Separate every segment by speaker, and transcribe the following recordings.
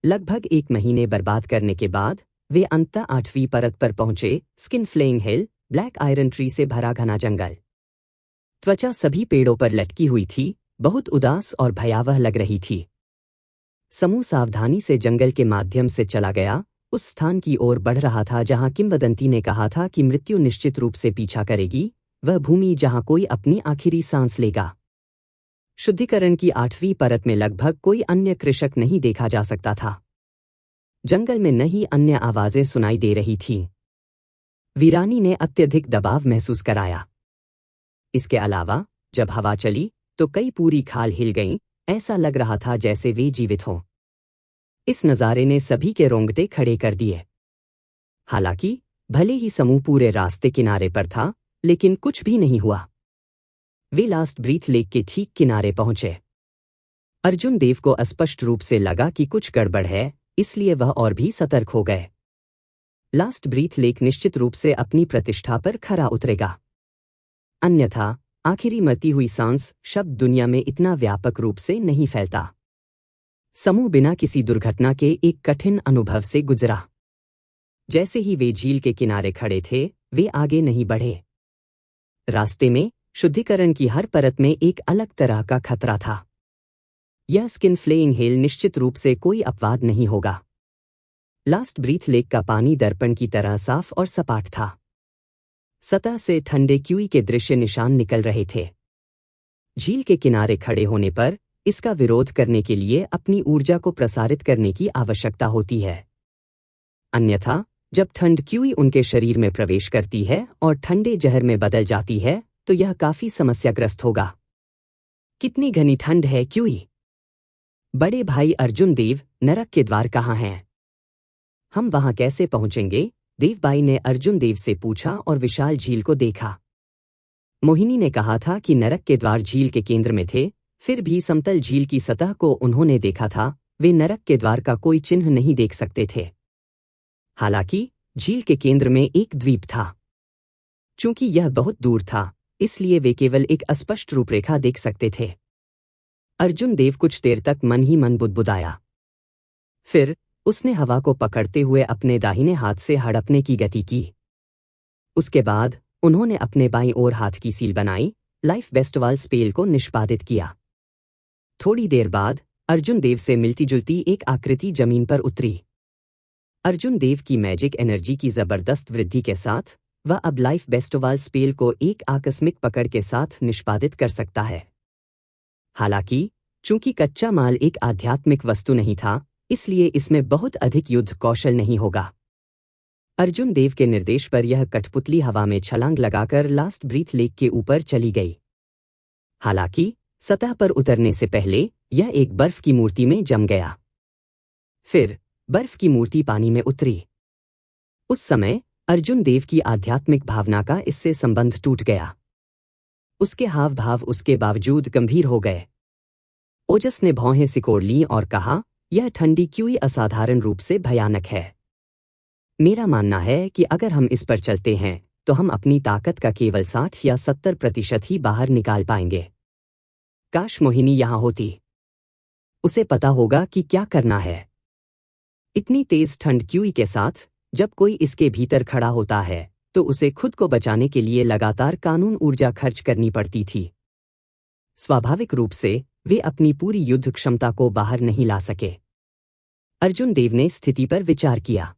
Speaker 1: लगभग 1 महीने बर्बाद करने के बाद वे अंततः 8वीं परत पर पहुंचे। स्किन फ्लेइंग हिल, ब्लैक आयरन ट्री से भरा घना जंगल। त्वचा सभी पेड़ों पर लटकी हुई थी, बहुत उदास और भयावह लग रही थी। समूह सावधानी से जंगल के माध्यम से चला गया, उस स्थान की ओर बढ़ रहा था जहां किंवदंती ने कहा था कि मृत्यु निश्चित रूप से पीछा करेगी, वह भूमि जहां कोई अपनी आखिरी सांस लेगा। शुद्धिकरण की 8वीं परत में लगभग कोई अन्य कृषक नहीं देखा जा सकता था। जंगल में न ही अन्य आवाजें सुनाई दे रही थीं। वीरानी ने अत्यधिक दबाव महसूस कराया। इसके अलावा जब हवा चली तो कई पूरी खाल हिल गईं, ऐसा लग रहा था जैसे वे जीवित हों। इस नज़ारे ने सभी के रोंगटे खड़े कर दिए। हालांकि भले ही समूह पूरे रास्ते किनारे पर था, लेकिन कुछ भी नहीं हुआ। वे लास्ट ब्रीथ लेक के ठीक किनारे पहुंचे। अर्जुन देव को अस्पष्ट रूप से लगा कि कुछ गड़बड़ है, इसलिए वह और भी सतर्क हो गए। लास्ट ब्रीथ लेक निश्चित रूप से अपनी प्रतिष्ठा पर खरा उतरेगा, अन्यथा आखिरी मरती हुई सांस शब्द दुनिया में इतना व्यापक रूप से नहीं फैलता। समूह बिना किसी दुर्घटना के एक कठिन अनुभव से गुजरा। जैसे ही वे झील के किनारे खड़े थे, वे आगे नहीं बढ़े। रास्ते में शुद्धिकरण की हर परत में एक अलग तरह का खतरा था। यह स्किन फ्लेइंग हिल निश्चित रूप से कोई अपवाद नहीं होगा। लास्ट ब्रीथ लेक का पानी दर्पण की तरह साफ और सपाट था। सतह से ठंडे क्यूई के दृश्य निशान निकल रहे थे। झील के किनारे खड़े होने पर इसका विरोध करने के लिए अपनी ऊर्जा को प्रसारित करने की आवश्यकता होती है। अन्यथा जब ठंड क्यूई उनके शरीर में प्रवेश करती है और ठंडे जहर में बदल जाती है तो यह काफी समस्याग्रस्त होगा। कितनी घनी ठंड है क्यूई। बड़े भाई अर्जुन देव, नरक के द्वार कहाँ हैं? हम वहां कैसे पहुंचेंगे? देवबाई ने अर्जुन देव से पूछा और विशाल झील को देखा। मोहिनी ने कहा था कि नरक के द्वार झील के केंद्र में थे, फिर भी समतल झील की सतह को उन्होंने देखा था, वे नरक के द्वार का कोई चिन्ह नहीं देख सकते थे। हालांकि झील के केंद्र में एक द्वीप था। चूंकि यह बहुत दूर था, इसलिए वे केवल एक अस्पष्ट रूपरेखा देख सकते थे। अर्जुन देव कुछ देर तक मन ही मन बुदबुदाया। फिर उसने हवा को पकड़ते हुए अपने दाहिने हाथ से हड़पने की गति की। उसके बाद उन्होंने अपने बाईं ओर हाथ की सील बनाई, लाइफ बेस्टवाल स्पेल को निष्पादित किया। थोड़ी देर बाद अर्जुन देव से मिलती जुलती एक आकृति जमीन पर उतरी। अर्जुन देव की मैजिक एनर्जी की जबरदस्त वृद्धि के साथ वह अब लाइफ बेस्टवाल स्पेल को एक आकस्मिक पकड़ के साथ निष्पादित कर सकता है। हालांकि चूंकि कच्चा माल एक आध्यात्मिक वस्तु नहीं था, इसलिए इसमें बहुत अधिक युद्ध कौशल नहीं होगा। अर्जुन देव के निर्देश पर यह कठपुतली हवा में छलांग लगाकर लास्ट ब्रीथ लेक के ऊपर चली गई। हालांकि सतह पर उतरने से पहले यह एक बर्फ की मूर्ति में जम गया। फिर बर्फ की मूर्ति पानी में उतरी। उस समय अर्जुन देव की आध्यात्मिक भावना का इससे संबंध टूट गया। उसके हाव भाव उसके बावजूद गंभीर हो गए। ओजस ने भौहें सिकोड़ लीं और कहा, यह ठंडी क्यूई असाधारण रूप से भयानक है। मेरा मानना है कि अगर हम इस पर चलते हैं तो हम अपनी ताकत का केवल 60 या 70% ही बाहर निकाल पाएंगे। काश मोहिनी यहां होती। उसे पता होगा कि क्या करना है। इतनी तेज ठंड क्यूई के साथ जब कोई इसके भीतर खड़ा होता है तो उसे खुद को बचाने के लिए लगातार कानून ऊर्जा खर्च करनी पड़ती थी। स्वाभाविक रूप से वे अपनी पूरी युद्ध क्षमता को बाहर नहीं ला सके। अर्जुन देव ने स्थिति पर विचार किया।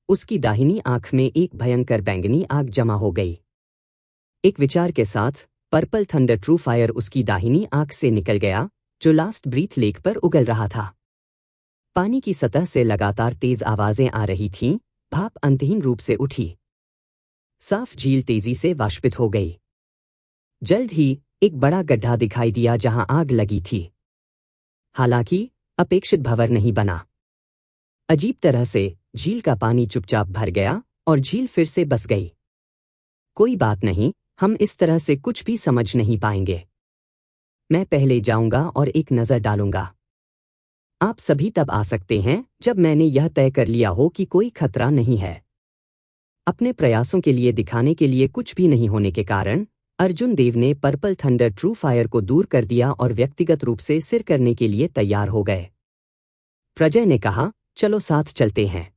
Speaker 1: उसकी दाहिनी आंख में एक भयंकर बैंगनी आग जमा हो गई। एक विचार के साथ पर्पल थंडर ट्रू फायर उसकी दाहिनी आंख से निकल गया, जो लास्ट ब्रीथ लेक पर उगल रहा था। पानी की सतह से लगातार तेज आवाजें आ रही थीं, भाप अंतहीन रूप से उठी। साफ झील तेजी से वाष्पित हो गई। जल्द ही एक बड़ा गड्ढा दिखाई दिया जहां आग लगी थी। हालांकि अपेक्षित भंवर नहीं बना। अजीब तरह से झील का पानी चुपचाप भर गया और झील फिर से बस गई। कोई बात नहीं, हम इस तरह से कुछ भी समझ नहीं पाएंगे। मैं पहले जाऊंगा और एक नजर डालूंगा। आप सभी तब आ सकते हैं जब मैंने यह तय कर लिया हो कि कोई खतरा नहीं है। अपने प्रयासों के लिए दिखाने के लिए कुछ भी नहीं होने के कारण अर्जुन देव ने पर्पल थंडर ट्रू फायर को दूर कर दिया और व्यक्तिगत रूप से सिर करने के लिए तैयार हो गए। प्रजय ने कहा, चलो साथ चलते हैं।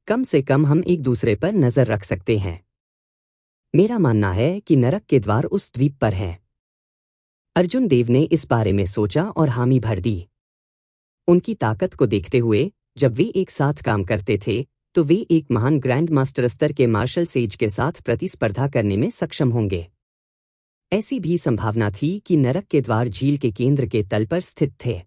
Speaker 1: कम से कम हम एक दूसरे पर नजर रख सकते हैं। मेरा मानना है कि नरक के द्वार उस द्वीप पर हैं। अर्जुन देव ने इस बारे में सोचा और हामी भर दी। उनकी ताकत को देखते हुए जब वे एक साथ काम करते थे तो वे एक महान ग्रैंड मास्टर स्तर के मार्शल सेज के साथ प्रतिस्पर्धा करने में सक्षम होंगे। ऐसी भी संभावना थी कि नरक के द्वार झील के केंद्र के तल पर स्थित थे।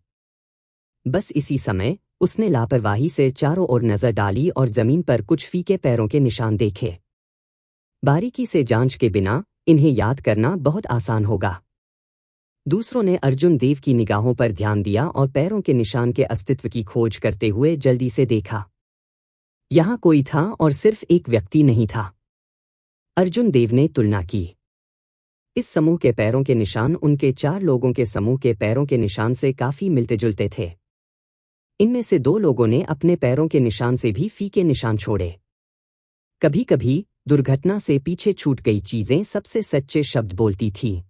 Speaker 1: बस इसी समय उसने लापरवाही से चारों ओर नजर डाली और जमीन पर कुछ फीके पैरों के निशान देखे। बारीकी से जांच के बिना इन्हें याद करना बहुत आसान होगा। दूसरों ने अर्जुन देव की निगाहों पर ध्यान दिया और पैरों के निशान के अस्तित्व की खोज करते हुए जल्दी से देखा। यहां कोई था और सिर्फ एक व्यक्ति नहीं था। अर्जुन देव ने तुलना की। इस समूह के पैरों के निशान उनके 4 लोगों के समूह के पैरों के निशान से काफी मिलते जुलते थे। इनमें से 2 लोगों ने अपने पैरों के निशान से भी फीके निशान छोड़े। कभी कभी दुर्घटना से पीछे छूट गई चीजें सबसे सच्चे शब्द बोलती थीं।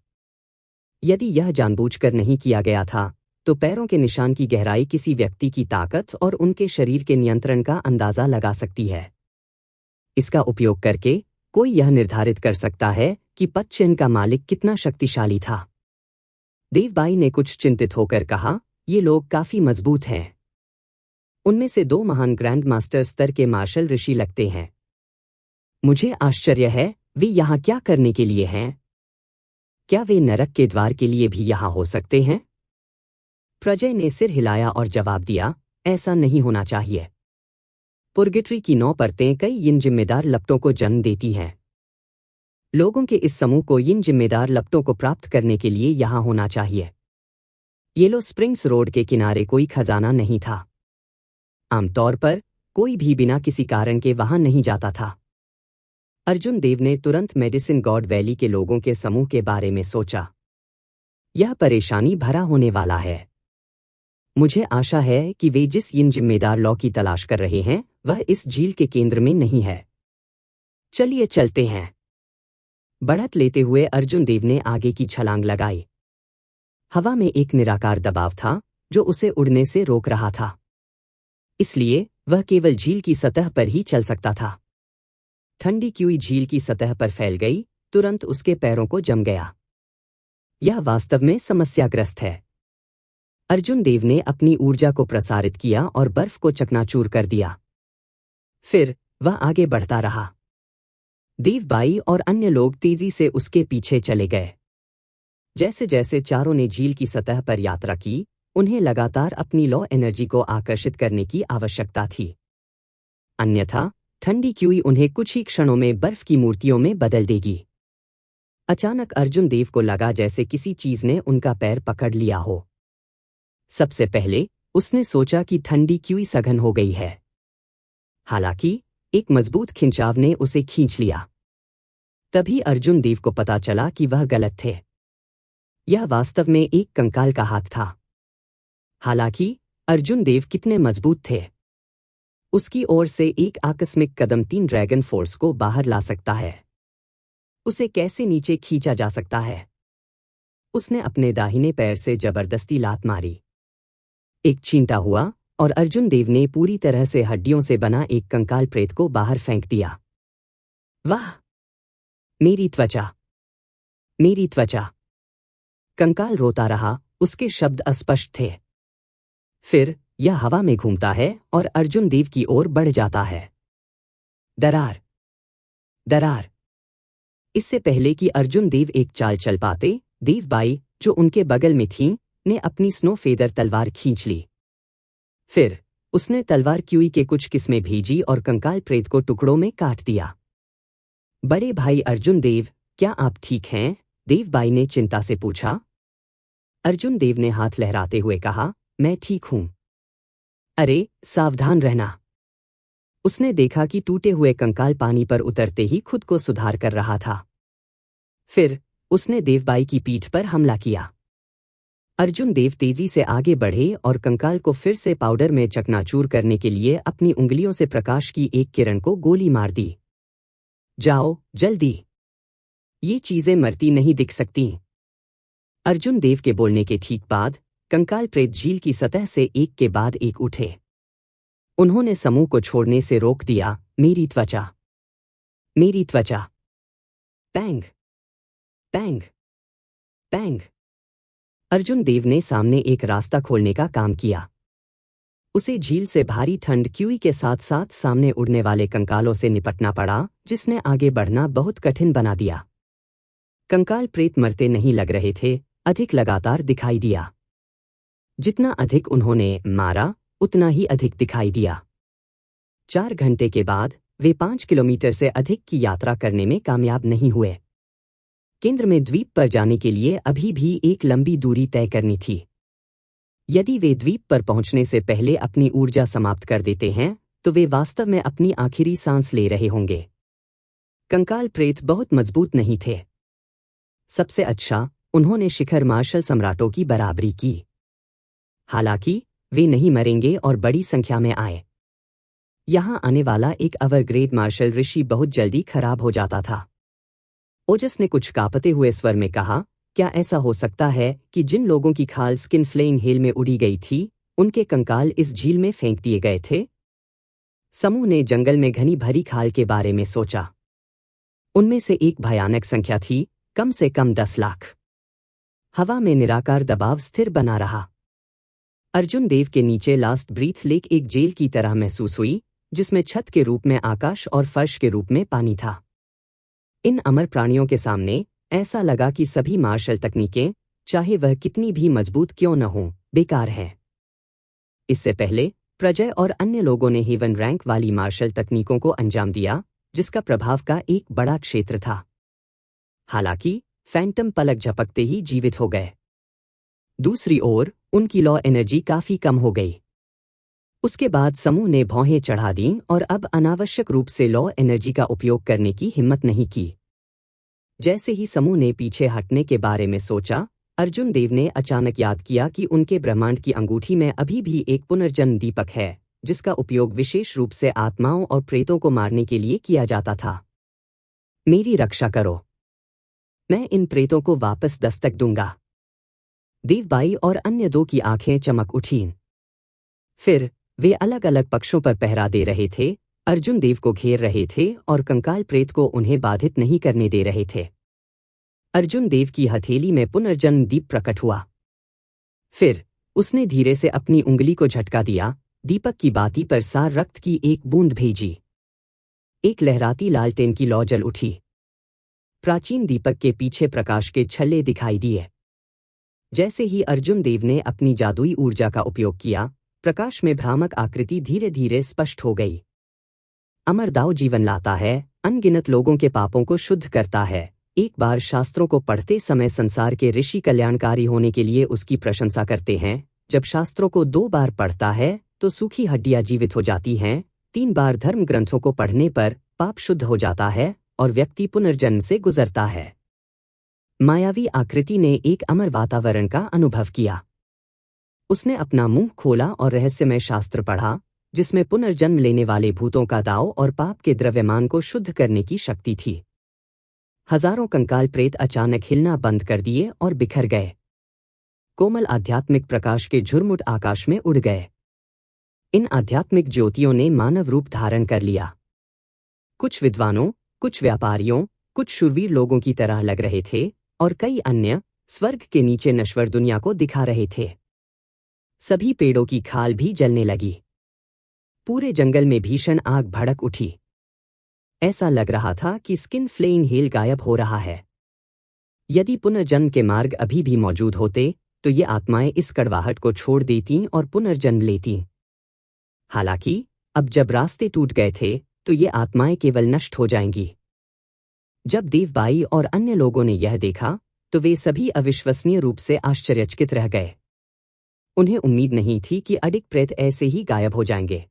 Speaker 1: यदि यह जानबूझकर नहीं किया गया था तो पैरों के निशान की गहराई किसी व्यक्ति की ताकत और उनके शरीर के नियंत्रण का अंदाजा लगा सकती है। इसका उपयोग करके कोई यह निर्धारित कर सकता है कि पद चिन्ह का मालिक कितना शक्तिशाली था। देवबाई ने कुछ चिंतित होकर कहा, ये लोग काफी मजबूत हैं। उनमें से 2 महान ग्रैंड मास्टर स्तर के मार्शल ऋषि लगते हैं। मुझे आश्चर्य है, वे यहाँ क्या करने के लिए हैं? क्या वे नरक के द्वार के लिए भी यहाँ हो सकते हैं? प्रजय ने सिर हिलाया और जवाब दिया, ऐसा नहीं होना चाहिए। पुर्गेटरी की 9 परतें कई इन जिम्मेदार लपटों को जन्म देती हैं। लोगों के इस समूह को इन जिम्मेदार लपटों को प्राप्त करने के लिए यहाँ होना चाहिए। येलो स्प्रिंग्स रोड के किनारे कोई खजाना नहीं था। आमतौर पर कोई भी बिना किसी कारण के वहां नहीं जाता था। अर्जुन देव ने तुरंत मेडिसिन गॉड वैली के लोगों के समूह के बारे में सोचा। यह परेशानी भरा होने वाला है। मुझे आशा है कि वे जिस इन जिम्मेदार लॉ की तलाश कर रहे हैं वह इस झील के केंद्र में नहीं है। चलिए चलते हैं। बढ़त लेते हुए अर्जुन देव ने आगे की छलांग लगाई। हवा में एक निराकार दबाव था जो उसे उड़ने से रोक रहा था, इसलिए वह केवल झील की सतह पर ही चल सकता था। ठंडी क्यूई झील की सतह पर फैल गई, तुरंत उसके पैरों को जम गया। यह वास्तव में समस्याग्रस्त है। अर्जुन देव ने अपनी ऊर्जा को प्रसारित किया और बर्फ को चकनाचूर कर दिया। फिर वह आगे बढ़ता रहा। देवबाई और अन्य लोग तेजी से उसके पीछे चले गए। जैसे जैसे चारों ने झील की सतह पर यात्रा की, उन्हें लगातार अपनी लॉ एनर्जी को आकर्षित करने की आवश्यकता थी। अन्यथा ठंडी क्यूई उन्हें कुछ ही क्षणों में बर्फ की मूर्तियों में बदल देगी। अचानक अर्जुन देव को लगा जैसे किसी चीज ने उनका पैर पकड़ लिया हो। सबसे पहले उसने सोचा कि ठंडी क्यूई सघन हो गई है। हालांकि एक मजबूत खिंचाव ने उसे खींच लिया। तभी अर्जुन देव को पता चला कि वह गलत थे। यह वास्तव में एक कंकाल का हाथ था। हालांकि अर्जुन देव कितने मजबूत थे। उसकी ओर से एक आकस्मिक कदम 3 ड्रैगन फोर्स को बाहर ला सकता है। उसे कैसे नीचे खींचा जा सकता है? उसने अपने दाहिने पैर से जबरदस्ती लात मारी। एक छींटा हुआ और अर्जुन देव ने पूरी तरह से हड्डियों से बना एक कंकाल प्रेत को बाहर फेंक दिया। वाह! मेरी त्वचा! मेरी त्वचा! कंकाल रोता रहा, उसके शब्द अस्पष्ट थे। फिर यह हवा में घूमता है और अर्जुन देव की ओर बढ़ जाता है। दरार! दरार! इससे पहले कि अर्जुन देव एक चाल चल पाते, देवबाई, जो उनके बगल में थीं, ने अपनी स्नो फेदर तलवार खींच ली। फिर उसने तलवार क्यूई के कुछ किस्में भेजी और कंकाल प्रेत को टुकड़ों में काट दिया। बड़े भाई अर्जुन देव, क्या आप ठीक हैं? देवबाई ने चिंता से पूछा। अर्जुन देव ने हाथ लहराते हुए कहा, मैं ठीक हूं। अरे, सावधान रहना। उसने देखा कि टूटे हुए कंकाल पानी पर उतरते ही खुद को सुधार कर रहा था। फिर उसने देवबाई की पीठ पर हमला किया। अर्जुन देव तेजी से आगे बढ़े और कंकाल को फिर से पाउडर में चकनाचूर करने के लिए अपनी उंगलियों से प्रकाश की एक किरण को गोली मार दी। जाओ, जल्दी! ये चीजें मरती नहीं दिख सकती। अर्जुन देव के बोलने के ठीक बाद कंकाल प्रेत झील की सतह से एक के बाद एक उठे। उन्होंने समूह को छोड़ने से रोक दिया। मेरी त्वचा, मेरी त्वचा। पैंग, पैंग, पैंग। अर्जुन देव ने सामने एक रास्ता खोलने का काम किया। उसे झील से भारी ठंड क्यूई के साथ साथ सामने उड़ने वाले कंकालों से निपटना पड़ा, जिसने आगे बढ़ना बहुत कठिन बना दिया। कंकाल प्रेत मरते नहीं लग रहे थे, अधिक लगातार दिखाई दिया। जितना अधिक उन्होंने मारा, उतना ही अधिक दिखाई दिया। 4 घंटे के बाद वे 5 किलोमीटर से अधिक की यात्रा करने में कामयाब नहीं हुए। केंद्र में द्वीप पर जाने के लिए अभी भी एक लंबी दूरी तय करनी थी। यदि वे द्वीप पर पहुंचने से पहले अपनी ऊर्जा समाप्त कर देते हैं, तो वे वास्तव में अपनी आखिरी सांस ले रहे होंगे। कंकाल प्रेत बहुत मजबूत नहीं थे। सबसे अच्छा, उन्होंने शिखर मार्शल सम्राटों की बराबरी की। हालांकि वे नहीं मरेंगे और बड़ी संख्या में आए। यहां आने वाला एक अवरग्रेड मार्शल ऋषि बहुत जल्दी खराब हो जाता था। ओजस ने कुछ कांपते हुए स्वर में कहा, क्या ऐसा हो सकता है कि जिन लोगों की खाल स्किन फ्लेइंग हेल में उड़ी गई थी, उनके कंकाल इस झील में फेंक दिए गए थे? समूह ने जंगल में घनी भरी खाल के बारे में सोचा। उनमें से एक भयानक संख्या थी, कम से कम 10 लाख। हवा में निराकार दबाव स्थिर बना रहा। अर्जुन देव के नीचे लास्ट ब्रीथ लेक एक जेल की तरह महसूस हुई, जिसमें छत के रूप में आकाश और फर्श के रूप में पानी था। इन अमर प्राणियों के सामने ऐसा लगा कि सभी मार्शल तकनीकें, चाहे वह कितनी भी मजबूत क्यों न हों, बेकार हैं। इससे पहले प्रजय और अन्य लोगों ने हेवन रैंक वाली मार्शल तकनीकों को अंजाम दिया, जिसका प्रभाव का एक बड़ा क्षेत्र था। हालांकि फैंटम पलक झपकते ही जीवित हो गए। दूसरी ओर उनकी लॉ एनर्जी काफी कम हो गई। उसके बाद समूह ने भौहें चढ़ा दीं और अब अनावश्यक रूप से लॉ एनर्जी का उपयोग करने की हिम्मत नहीं की। जैसे ही समूह ने पीछे हटने के बारे में सोचा, अर्जुन देव ने अचानक याद किया कि उनके ब्रह्मांड की अंगूठी में अभी भी एक पुनर्जन्म दीपक है, जिसका उपयोग विशेष रूप से आत्माओं और प्रेतों को मारने के लिए किया जाता था। मेरी रक्षा करो, मैं इन प्रेतों को वापस दस्तक दूंगा। देवबाई और अन्य 2 की आंखें चमक उठीं। फिर वे अलग अलग पक्षों पर पहरा दे रहे थे, अर्जुन देव को घेर रहे थे और कंकाल प्रेत को उन्हें बाधित नहीं करने दे रहे थे। अर्जुन देव की हथेली में पुनर्जन्म दीप प्रकट हुआ। फिर उसने धीरे से अपनी उंगली को झटका दिया, दीपक की बाती पर सार रक्त की एक बूंद भेजी। एक लहराती लालटेन की लौ जल उठी। प्राचीन दीपक के पीछे प्रकाश के छल्ले दिखाई दिए। जैसे ही अर्जुन देव ने अपनी जादुई ऊर्जा का उपयोग किया, प्रकाश में भ्रामक आकृति धीरे धीरे स्पष्ट हो गई। अमर दाव जीवन लाता है, अनगिनत लोगों के पापों को शुद्ध करता है। एक बार शास्त्रों को पढ़ते समय संसार के ऋषि कल्याणकारी होने के लिए उसकी प्रशंसा करते हैं। जब शास्त्रों को 2 बार पढ़ता है तो सूखी हड्डियां जीवित हो जाती हैं। 3 बार धर्म ग्रंथों को पढ़ने पर पाप शुद्ध हो जाता है और व्यक्ति पुनर्जन्म से गुजरता है। मायावी आकृति ने एक अमर वातावरण का अनुभव किया। उसने अपना मुंह खोला और रहस्यमय शास्त्र पढ़ा, जिसमें पुनर्जन्म लेने वाले भूतों का दाव और पाप के द्रव्यमान को शुद्ध करने की शक्ति थी। हजारों कंकाल प्रेत अचानक हिलना बंद कर दिए और बिखर गए। कोमल आध्यात्मिक प्रकाश के झुरमुट आकाश में उड़ गए। इन आध्यात्मिक ज्योतियों ने मानव रूप धारण कर लिया। कुछ विद्वानों, कुछ व्यापारियों, कुछ शूरवीर लोगों की तरह लग रहे थे और कई अन्य स्वर्ग के नीचे नश्वर दुनिया को दिखा रहे थे। सभी पेड़ों की खाल भी जलने लगी। पूरे जंगल में भीषण आग भड़क उठी। ऐसा लग रहा था कि स्किन फ्लेइंग हेल गायब हो रहा है। यदि पुनर्जन्म के मार्ग अभी भी मौजूद होते, तो ये आत्माएं इस कड़वाहट को छोड़ देतीं और पुनर्जन्म लेतीं। हालांकि अब जब रास्ते टूट गए थे, तो ये आत्माएं केवल नष्ट हो जाएंगी। जब देवबाई और अन्य लोगों ने यह देखा, तो वे सभी अविश्वसनीय रूप से आश्चर्यचकित रह गए। उन्हें उम्मीद नहीं थी कि अडिग प्रेत ऐसे ही गायब हो जाएंगे।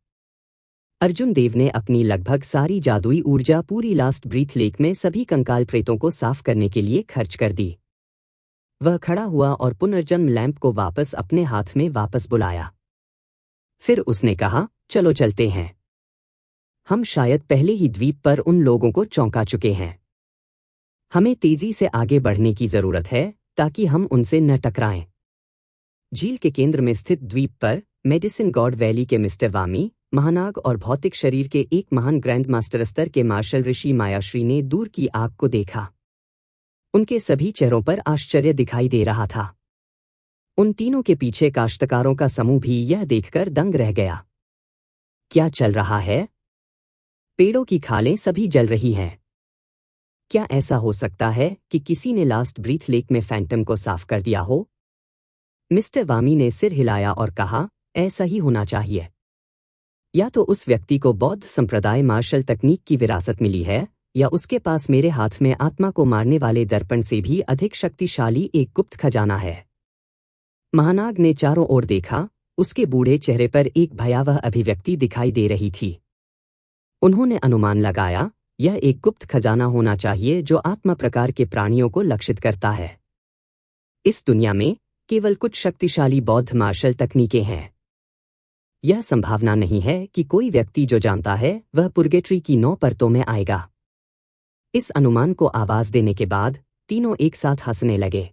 Speaker 1: अर्जुन देव ने अपनी लगभग सारी जादुई ऊर्जा पूरी लास्ट ब्रीथ लेक में सभी कंकाल प्रेतों को साफ करने के लिए खर्च कर दी। वह खड़ा हुआ और पुनर्जन्म लैंप को वापस अपने हाथ में वापस बुलाया। फिर उसने कहा, चलो चलते हैं। हम शायद पहले ही द्वीप पर उन लोगों को चौंका चुके हैं। हमें तेजी से आगे बढ़ने की जरूरत है ताकि हम उनसे न टकराएं। झील के केंद्र में स्थित द्वीप पर मेडिसिन गॉड वैली के मिस्टर वामी, महानाग और भौतिक शरीर के एक महान ग्रैंड मास्टर स्तर के मार्शल ऋषि मायाश्री ने दूर की आग को देखा। उनके सभी चेहरों पर आश्चर्य दिखाई दे रहा था। उन तीनों के पीछे काश्तकारों का समूह भी यह देखकर दंग रह गया। क्या चल रहा है? पेड़ों की खालें सभी जल रही हैं। क्या ऐसा हो सकता है कि किसी ने लास्ट ब्रीथ लेक में फैंटम को साफ कर दिया हो? मिस्टर वामी ने सिर हिलाया और कहा, ऐसा ही होना चाहिए। या तो उस व्यक्ति को बौद्ध संप्रदाय मार्शल तकनीक की विरासत मिली है, या उसके पास मेरे हाथ में आत्मा को मारने वाले दर्पण से भी अधिक शक्तिशाली एक गुप्त खजाना है। महानाग ने चारों ओर देखा। उसके बूढ़े चेहरे पर एक भयावह अभिव्यक्ति दिखाई दे रही थी। उन्होंने अनुमान लगाया, यह एक गुप्त खजाना होना चाहिए जो आत्मा प्रकार के प्राणियों को लक्षित करता है। इस दुनिया में केवल कुछ शक्तिशाली बौद्ध मार्शल तकनीकें हैं। यह संभावना नहीं है कि कोई व्यक्ति जो जानता है वह पुर्गेट्री की 9 परतों में आएगा। इस अनुमान को आवाज देने के बाद तीनों एक साथ हंसने लगे।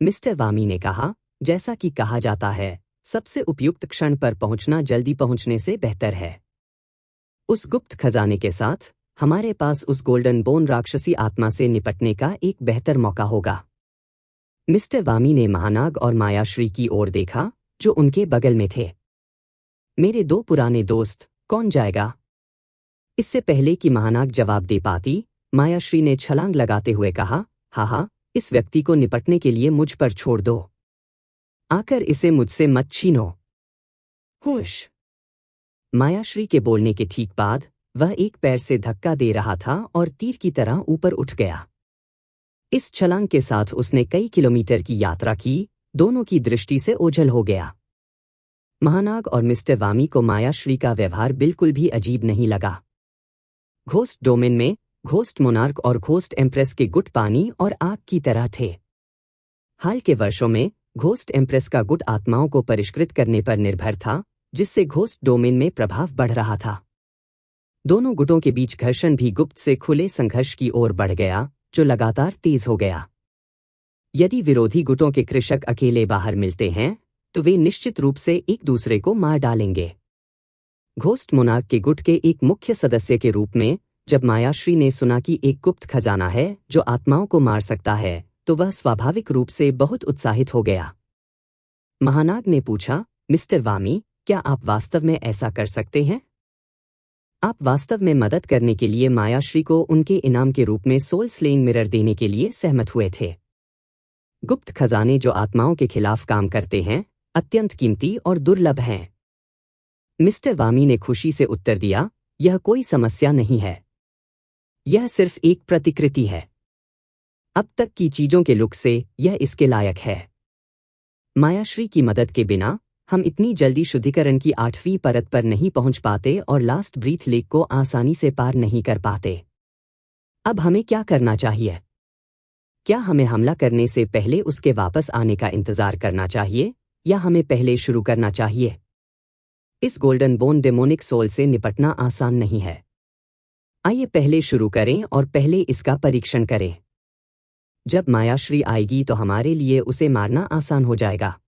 Speaker 1: मिस्टर वामी ने कहा, जैसा कि कहा जाता है, सबसे उपयुक्त क्षण पर पहुंचना जल्दी पहुंचने से बेहतर है। उस गुप्त खजाने के साथ हमारे पास उस गोल्डन बोन राक्षसी आत्मा से निपटने का एक बेहतर मौका होगा। मिस्टर वामी ने महानाग और मायाश्री की ओर देखा जो उनके बगल में थे। मेरे 2 पुराने दोस्त, कौन जाएगा? इससे पहले कि महानाग जवाब दे पाती, मायाश्री ने छलांग लगाते हुए कहा, हाँ, इस व्यक्ति को निपटने के लिए मुझ पर छोड़ दो। आकर इसे मुझसे मत छीनो। होश। मायाश्री के बोलने के ठीक बाद वह एक पैर से धक्का दे रहा था और तीर की तरह ऊपर उठ गया। इस छलांग के साथ उसने कई किलोमीटर की यात्रा की, दोनों की दृष्टि से ओझल हो गया। महानाग और मिस्टर वामी को मायाश्री का व्यवहार बिल्कुल भी अजीब नहीं लगा। घोस्ट डोमेन में घोस्ट मोनार्क और घोस्ट एम्प्रेस के गुट पानी और आग की तरह थे। हाल के वर्षों में घोस्ट एम्प्रेस का गुट आत्माओं को परिष्कृत करने पर निर्भर था, जिससे घोस्ट डोमेन में प्रभाव बढ़ रहा था। दोनों गुटों के बीच घर्षण भी गुप्त से खुले संघर्ष की ओर बढ़ गया, जो लगातार तेज हो गया। यदि विरोधी गुटों के कृषक अकेले बाहर मिलते हैं तो वे निश्चित रूप से एक दूसरे को मार डालेंगे। घोस्ट मोनार्क के गुट के एक मुख्य सदस्य के रूप में जब मायाश्री ने सुना कि एक गुप्त खजाना है जो आत्माओं को मार सकता है, तो वह स्वाभाविक रूप से बहुत उत्साहित हो गया। महानाग ने पूछा, मिस्टर वामी, क्या आप वास्तव में ऐसा कर सकते हैं? आप वास्तव में मदद करने के लिए मायाश्री को उनके इनाम के रूप में सोल स्लेइंग मिरर देने के लिए सहमत हुए थे। गुप्त खजाने जो आत्माओं के खिलाफ काम करते हैं अत्यंत कीमती और दुर्लभ हैं। मिस्टर वामी ने खुशी से उत्तर दिया, यह कोई समस्या नहीं है। यह सिर्फ एक प्रतिकृति है। अब तक की चीजों के लुक से यह इसके लायक है। मायाश्री की मदद के बिना हम इतनी जल्दी शुद्धिकरण की 8वीं परत पर नहीं पहुंच पाते और लास्ट ब्रीथ लेक को आसानी से पार नहीं कर पाते। अब हमें क्या करना चाहिए? क्या हमें हमला करने से पहले उसके वापस आने का इंतजार करना चाहिए, या हमें पहले शुरू करना चाहिए? इस गोल्डन बोन डेमोनिक सोल से निपटना आसान नहीं है। आइए पहले शुरू करें और पहले इसका परीक्षण करें। जब मायाश्री आएगी तो हमारे लिए उसे मारना आसान हो जाएगा।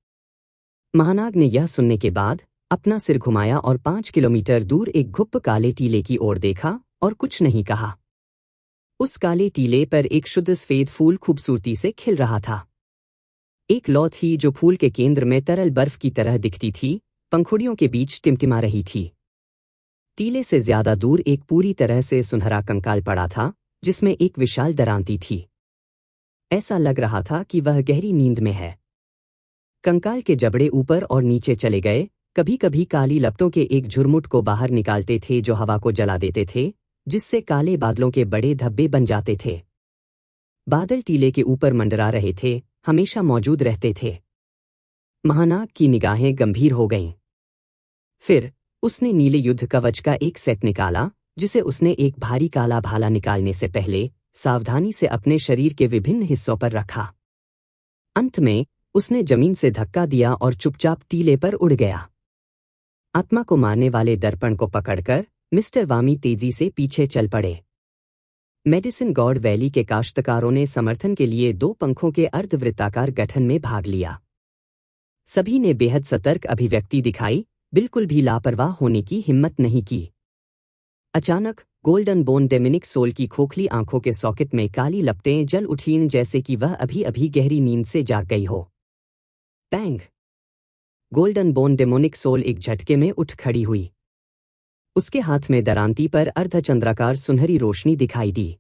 Speaker 1: महानाग ने यह सुनने के बाद अपना सिर घुमाया और 5 किलोमीटर दूर एक घुप्प काले टीले की ओर देखा और कुछ नहीं कहा। उस काले टीले पर एक शुद्ध सफेद फूल खूबसूरती से खिल रहा था। एक लौ थी जो फूल के केंद्र में तरल बर्फ की तरह दिखती थी, पंखुड़ियों के बीच टिमटिमा रही थी। टीले से ज्यादा दूर एक पूरी तरह से सुनहरा कंकाल पड़ा था, जिसमें एक विशाल दरांती थी। ऐसा लग रहा था कि वह गहरी नींद में है। कंकाल के जबड़े ऊपर और नीचे चले गए, कभी कभी काली लपटों के एक झुरमुट को बाहर निकालते थे जो हवा को जला देते थे, जिससे काले बादलों के बड़े धब्बे बन जाते थे। बादल टीले के ऊपर मंडरा रहे थे, हमेशा मौजूद रहते थे। महानाग की निगाहें गंभीर हो गईं। फिर उसने नीले युद्ध कवच का एक सेट निकाला, जिसे उसने एक भारी काला भाला निकालने से पहले सावधानी से अपने शरीर के विभिन्न हिस्सों पर रखा। अंत में उसने जमीन से धक्का दिया और चुपचाप टीले पर उड़ गया। आत्मा को मारने वाले दर्पण को पकड़कर मिस्टर वामी तेजी से पीछे चल पड़े। मेडिसिन गॉड वैली के काश्तकारों ने समर्थन के लिए 2 पंखों के अर्धवृत्ताकार गठन में भाग लिया। सभी ने बेहद सतर्क अभिव्यक्ति दिखाई, बिल्कुल भी लापरवाह होने की हिम्मत नहीं की। अचानक गोल्डन बोन डेमिनिक सोल की खोखली आंखों के सॉकेट में काली लपटें जल उठीं, जैसे कि वह अभी अभी गहरी नींद से जाग गई हो। पैंग! गोल्डन बोन डेमोनिक सोल एक झटके में उठ खड़ी हुई। उसके हाथ में दरांती पर अर्धचंद्राकार सुनहरी रोशनी दिखाई दी।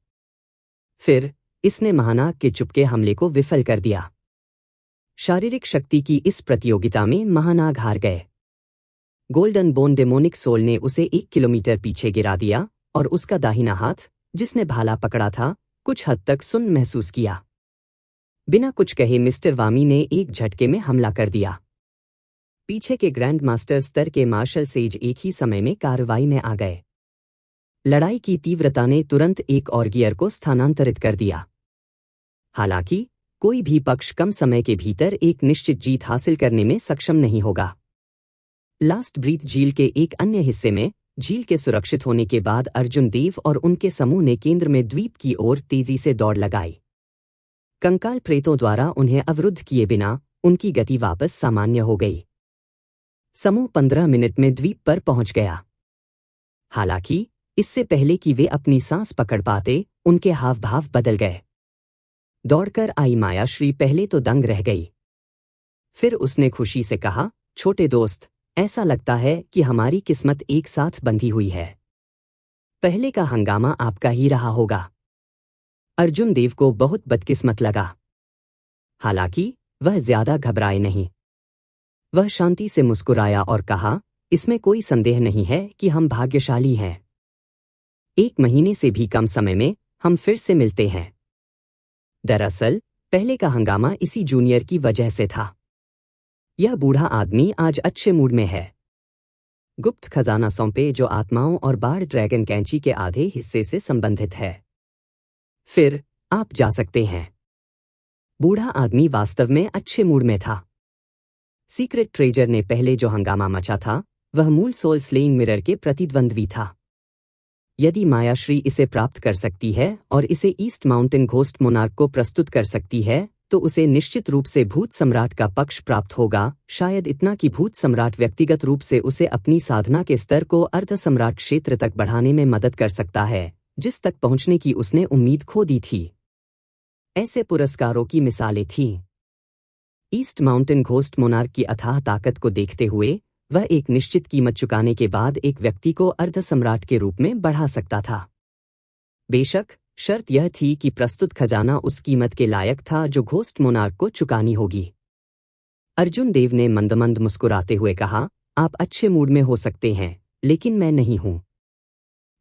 Speaker 1: फिर इसने महानाग के चुपके हमले को विफल कर दिया। शारीरिक शक्ति की इस प्रतियोगिता में महानाग हार गए। गोल्डन बोन डेमोनिक सोल ने उसे 1 किलोमीटर पीछे गिरा दिया और उसका दाहिना हाथ, जिसने भाला पकड़ा था, कुछ हद तक सुन्न महसूस किया। बिना कुछ कहे मिस्टर वामी ने एक झटके में हमला कर दिया। पीछे के ग्रैंड मास्टर स्तर के मार्शल सेज एक ही समय में कार्रवाई में आ गए। लड़ाई की तीव्रता ने तुरंत एक और गियर को स्थानांतरित कर दिया। हालांकि कोई भी पक्ष कम समय के भीतर एक निश्चित जीत हासिल करने में सक्षम नहीं होगा। लास्ट ब्रीथ झील के एक अन्य हिस्से में झील के सुरक्षित होने के बाद अर्जुन देव और उनके समूह ने केंद्र में द्वीप की ओर तेजी से दौड़ लगाई। कंकाल प्रेतों द्वारा उन्हें अवरुद्ध किए बिना उनकी गति वापस सामान्य हो गई। समूह 15 मिनट में द्वीप पर पहुंच गया। हालांकि इससे पहले कि वे अपनी सांस पकड़ पाते, उनके हाव भाव बदल गए। दौड़कर आई मायाश्री पहले तो दंग रह गई। फिर उसने खुशी से कहा, छोटे दोस्त, ऐसा लगता है कि हमारी किस्मत एक साथ बंधी हुई है। पहले का हंगामा आपका ही रहा होगा। अर्जुन देव को बहुत बदकिस्मत लगा। हालांकि वह ज्यादा घबराए नहीं। वह शांति से मुस्कुराया और कहा, इसमें कोई संदेह नहीं है कि हम भाग्यशाली हैं। 1 महीने से भी कम समय में हम फिर से मिलते हैं। दरअसल पहले का हंगामा इसी जूनियर की वजह से था। यह बूढ़ा आदमी आज अच्छे मूड में है। गुप्त खजाना सौंपे जो आत्माओं और बाढ़ ड्रैगन कैंची के आधे हिस्से से संबंधित है। फिर आप जा सकते हैं। बूढ़ा आदमी वास्तव में अच्छे मूड में था। सीक्रेट ट्रेजर ने पहले जो हंगामा मचा था, वह मूल सोल स्लेइंग मिरर के प्रतिद्वंद्वी था। यदि मायाश्री इसे प्राप्त कर सकती है और इसे ईस्ट माउंटेन घोस्ट मोनार्क को प्रस्तुत कर सकती है, तो उसे निश्चित रूप से भूत सम्राट का पक्ष प्राप्त होगा। शायद इतना कि भूत सम्राट व्यक्तिगत रूप से उसे अपनी साधना के स्तर को अर्ध सम्राट क्षेत्र तक बढ़ाने में मदद कर सकता है, जिस तक पहुंचने की उसने उम्मीद खो दी थी। ऐसे पुरस्कारों की मिसालें थीं। ईस्ट माउंटेन घोस्ट मोनार्क की अथाह ताकत को देखते हुए वह एक निश्चित कीमत चुकाने के बाद एक व्यक्ति को अर्ध सम्राट के रूप में बढ़ा सकता था। बेशक शर्त यह थी कि प्रस्तुत खजाना उस कीमत के लायक था जो घोस्ट मोनार्क को चुकानी होगी। अर्जुन देव ने मंद मुस्कुराते हुए कहा, आप अच्छे मूड में हो सकते हैं, लेकिन मैं नहीं हूं।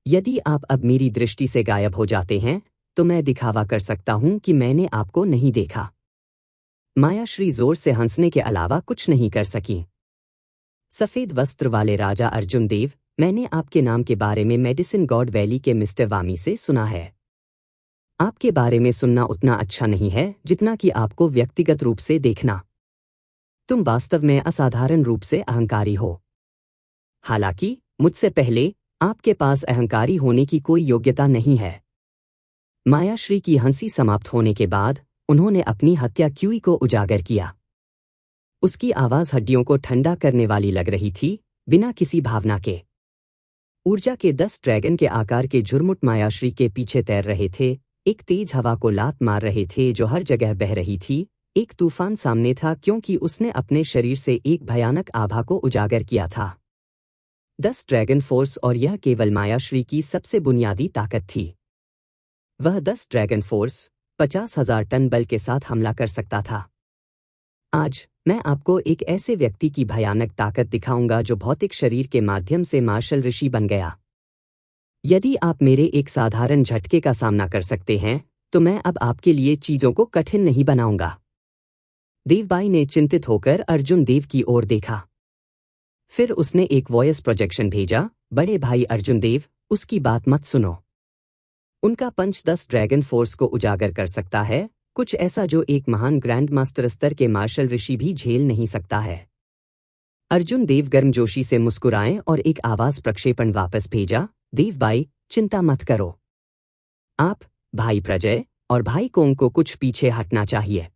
Speaker 1: यदि आप अब मेरी दृष्टि से गायब हो जाते हैं, तो मैं दिखावा कर सकता हूं कि मैंने आपको नहीं देखा। मायाश्री जोर से हंसने के अलावा कुछ नहीं कर सकी। सफेद वस्त्र वाले राजा अर्जुन देव, मैंने आपके नाम के बारे में मेडिसिन गॉड वैली के मिस्टर वामी से सुना है। आपके बारे में सुनना उतना अच्छा नहीं है जितना कि आपको व्यक्तिगत रूप से देखना। तुम वास्तव में असाधारण रूप से अहंकारी हो। हालांकि मुझसे पहले आपके पास अहंकारी होने की कोई योग्यता नहीं है। मायाश्री की हंसी समाप्त होने के बाद उन्होंने अपनी हत्या क्यूई को उजागर किया। उसकी आवाज हड्डियों को ठंडा करने वाली लग रही थी, बिना किसी भावना के। ऊर्जा के 10 ड्रैगन के आकार के झुरमुट मायाश्री के पीछे तैर रहे थे, एक तेज हवा को लात मार रहे थे जो हर जगह बह रही थी। एक तूफान सामने था क्योंकि उसने अपने शरीर से एक भयानक आभा को उजागर किया था। 10 ड्रैगन फोर्स, और यह केवल मायाश्री की सबसे बुनियादी ताकत थी। वह 10 ड्रैगन फोर्स 50,000 टन बल के साथ हमला कर सकता था। आज मैं आपको एक ऐसे व्यक्ति की भयानक ताकत दिखाऊंगा जो भौतिक शरीर के माध्यम से मार्शल ऋषि बन गया। यदि आप मेरे एक साधारण झटके का सामना कर सकते हैं, तो मैं अब आपके लिए चीजों को कठिन नहीं बनाऊंगा। देवबाई ने चिंतित होकर अर्जुन देव की ओर देखा। फिर उसने एक वॉइस प्रोजेक्शन भेजा, बड़े भाई अर्जुन देव, उसकी बात मत सुनो। उनका पंच 10 ड्रैगन फोर्स को उजागर कर सकता है, कुछ ऐसा जो एक महान ग्रैंड मास्टर स्तर के मार्शल ऋषि भी झेल नहीं सकता है। अर्जुन देव गर्मजोशी से मुस्कुराएं और एक आवाज प्रक्षेपण वापस भेजा, देवबाई, चिंता मत करो। आप, भाई प्रजय और भाई कोंग को कुछ पीछे हटना चाहिए।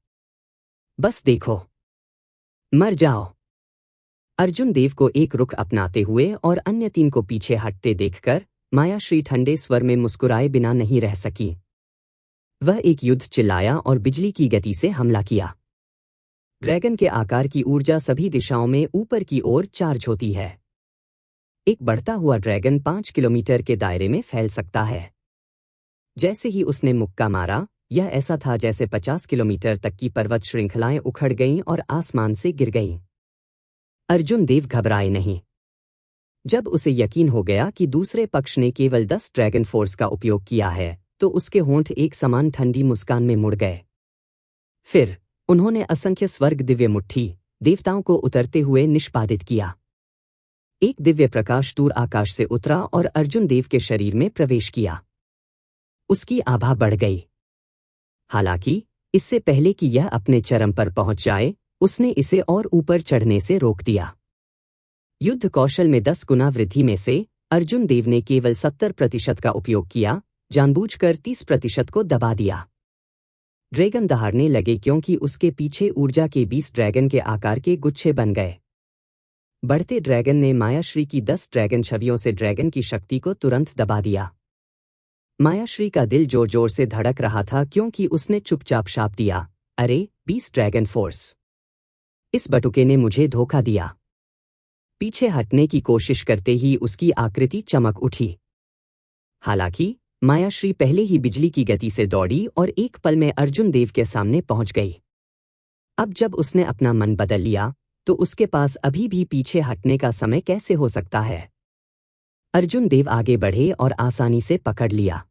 Speaker 1: बस देखो। मर जाओ। अर्जुन देव को एक रुख अपनाते हुए और अन्य 3 को पीछे हटते देखकर मायाश्री ठंडे स्वर में मुस्कुराए बिना नहीं रह सकी। वह एक युद्ध चिल्लाया और बिजली की गति से हमला किया। ड्रैगन के आकार की ऊर्जा सभी दिशाओं में ऊपर की ओर चार्ज होती है। एक बढ़ता हुआ ड्रैगन 5 किलोमीटर के दायरे में फैल सकता है। जैसे ही उसने मुक्का मारा, यह ऐसा था जैसे 50 किलोमीटर तक की पर्वत श्रृंखलाएं उखड़ गईं और आसमान से गिर गईं। अर्जुन देव घबराए नहीं। जब उसे यकीन हो गया कि दूसरे पक्ष ने केवल 10 ड्रैगन फोर्स का उपयोग किया है, तो उसके होंठ एक समान ठंडी मुस्कान में मुड़ गए। फिर उन्होंने असंख्य स्वर्ग दिव्य मुट्ठी देवताओं को उतरते हुए निष्पादित किया। एक दिव्य प्रकाश दूर आकाश से उतरा और अर्जुन देव के शरीर में प्रवेश किया। उसकी आभा बढ़ गई। हालांकि इससे पहले कि यह अपने चरम पर पहुंच जाए, उसने इसे और ऊपर चढ़ने से रोक दिया। युद्ध कौशल में 10 गुना वृद्धि में से अर्जुन देव ने केवल 70% का उपयोग किया, जानबूझकर 30% को दबा दिया। ड्रैगन दहाड़ने लगे क्योंकि उसके पीछे ऊर्जा के 20 ड्रैगन के आकार के गुच्छे बन गए। बढ़ते ड्रैगन ने मायाश्री की 10 ड्रैगन छवियों से ड्रैगन की शक्ति को तुरंत दबा दिया। मायाश्री का दिल जोर जोर से धड़क रहा था क्योंकि उसने चुपचाप शाप दिया, अरे 20 ड्रैगन फोर्स, इस बटुके ने मुझे धोखा दिया। पीछे हटने की कोशिश करते ही उसकी आकृति चमक उठी। हालांकि मायाश्री पहले ही बिजली की गति से दौड़ी और एक पल में अर्जुन देव के सामने पहुंच गई। अब जब उसने अपना मन बदल लिया, तो उसके पास अभी भी पीछे हटने का समय कैसे हो सकता है। अर्जुन देव आगे बढ़े और आसानी से पकड़ लिया।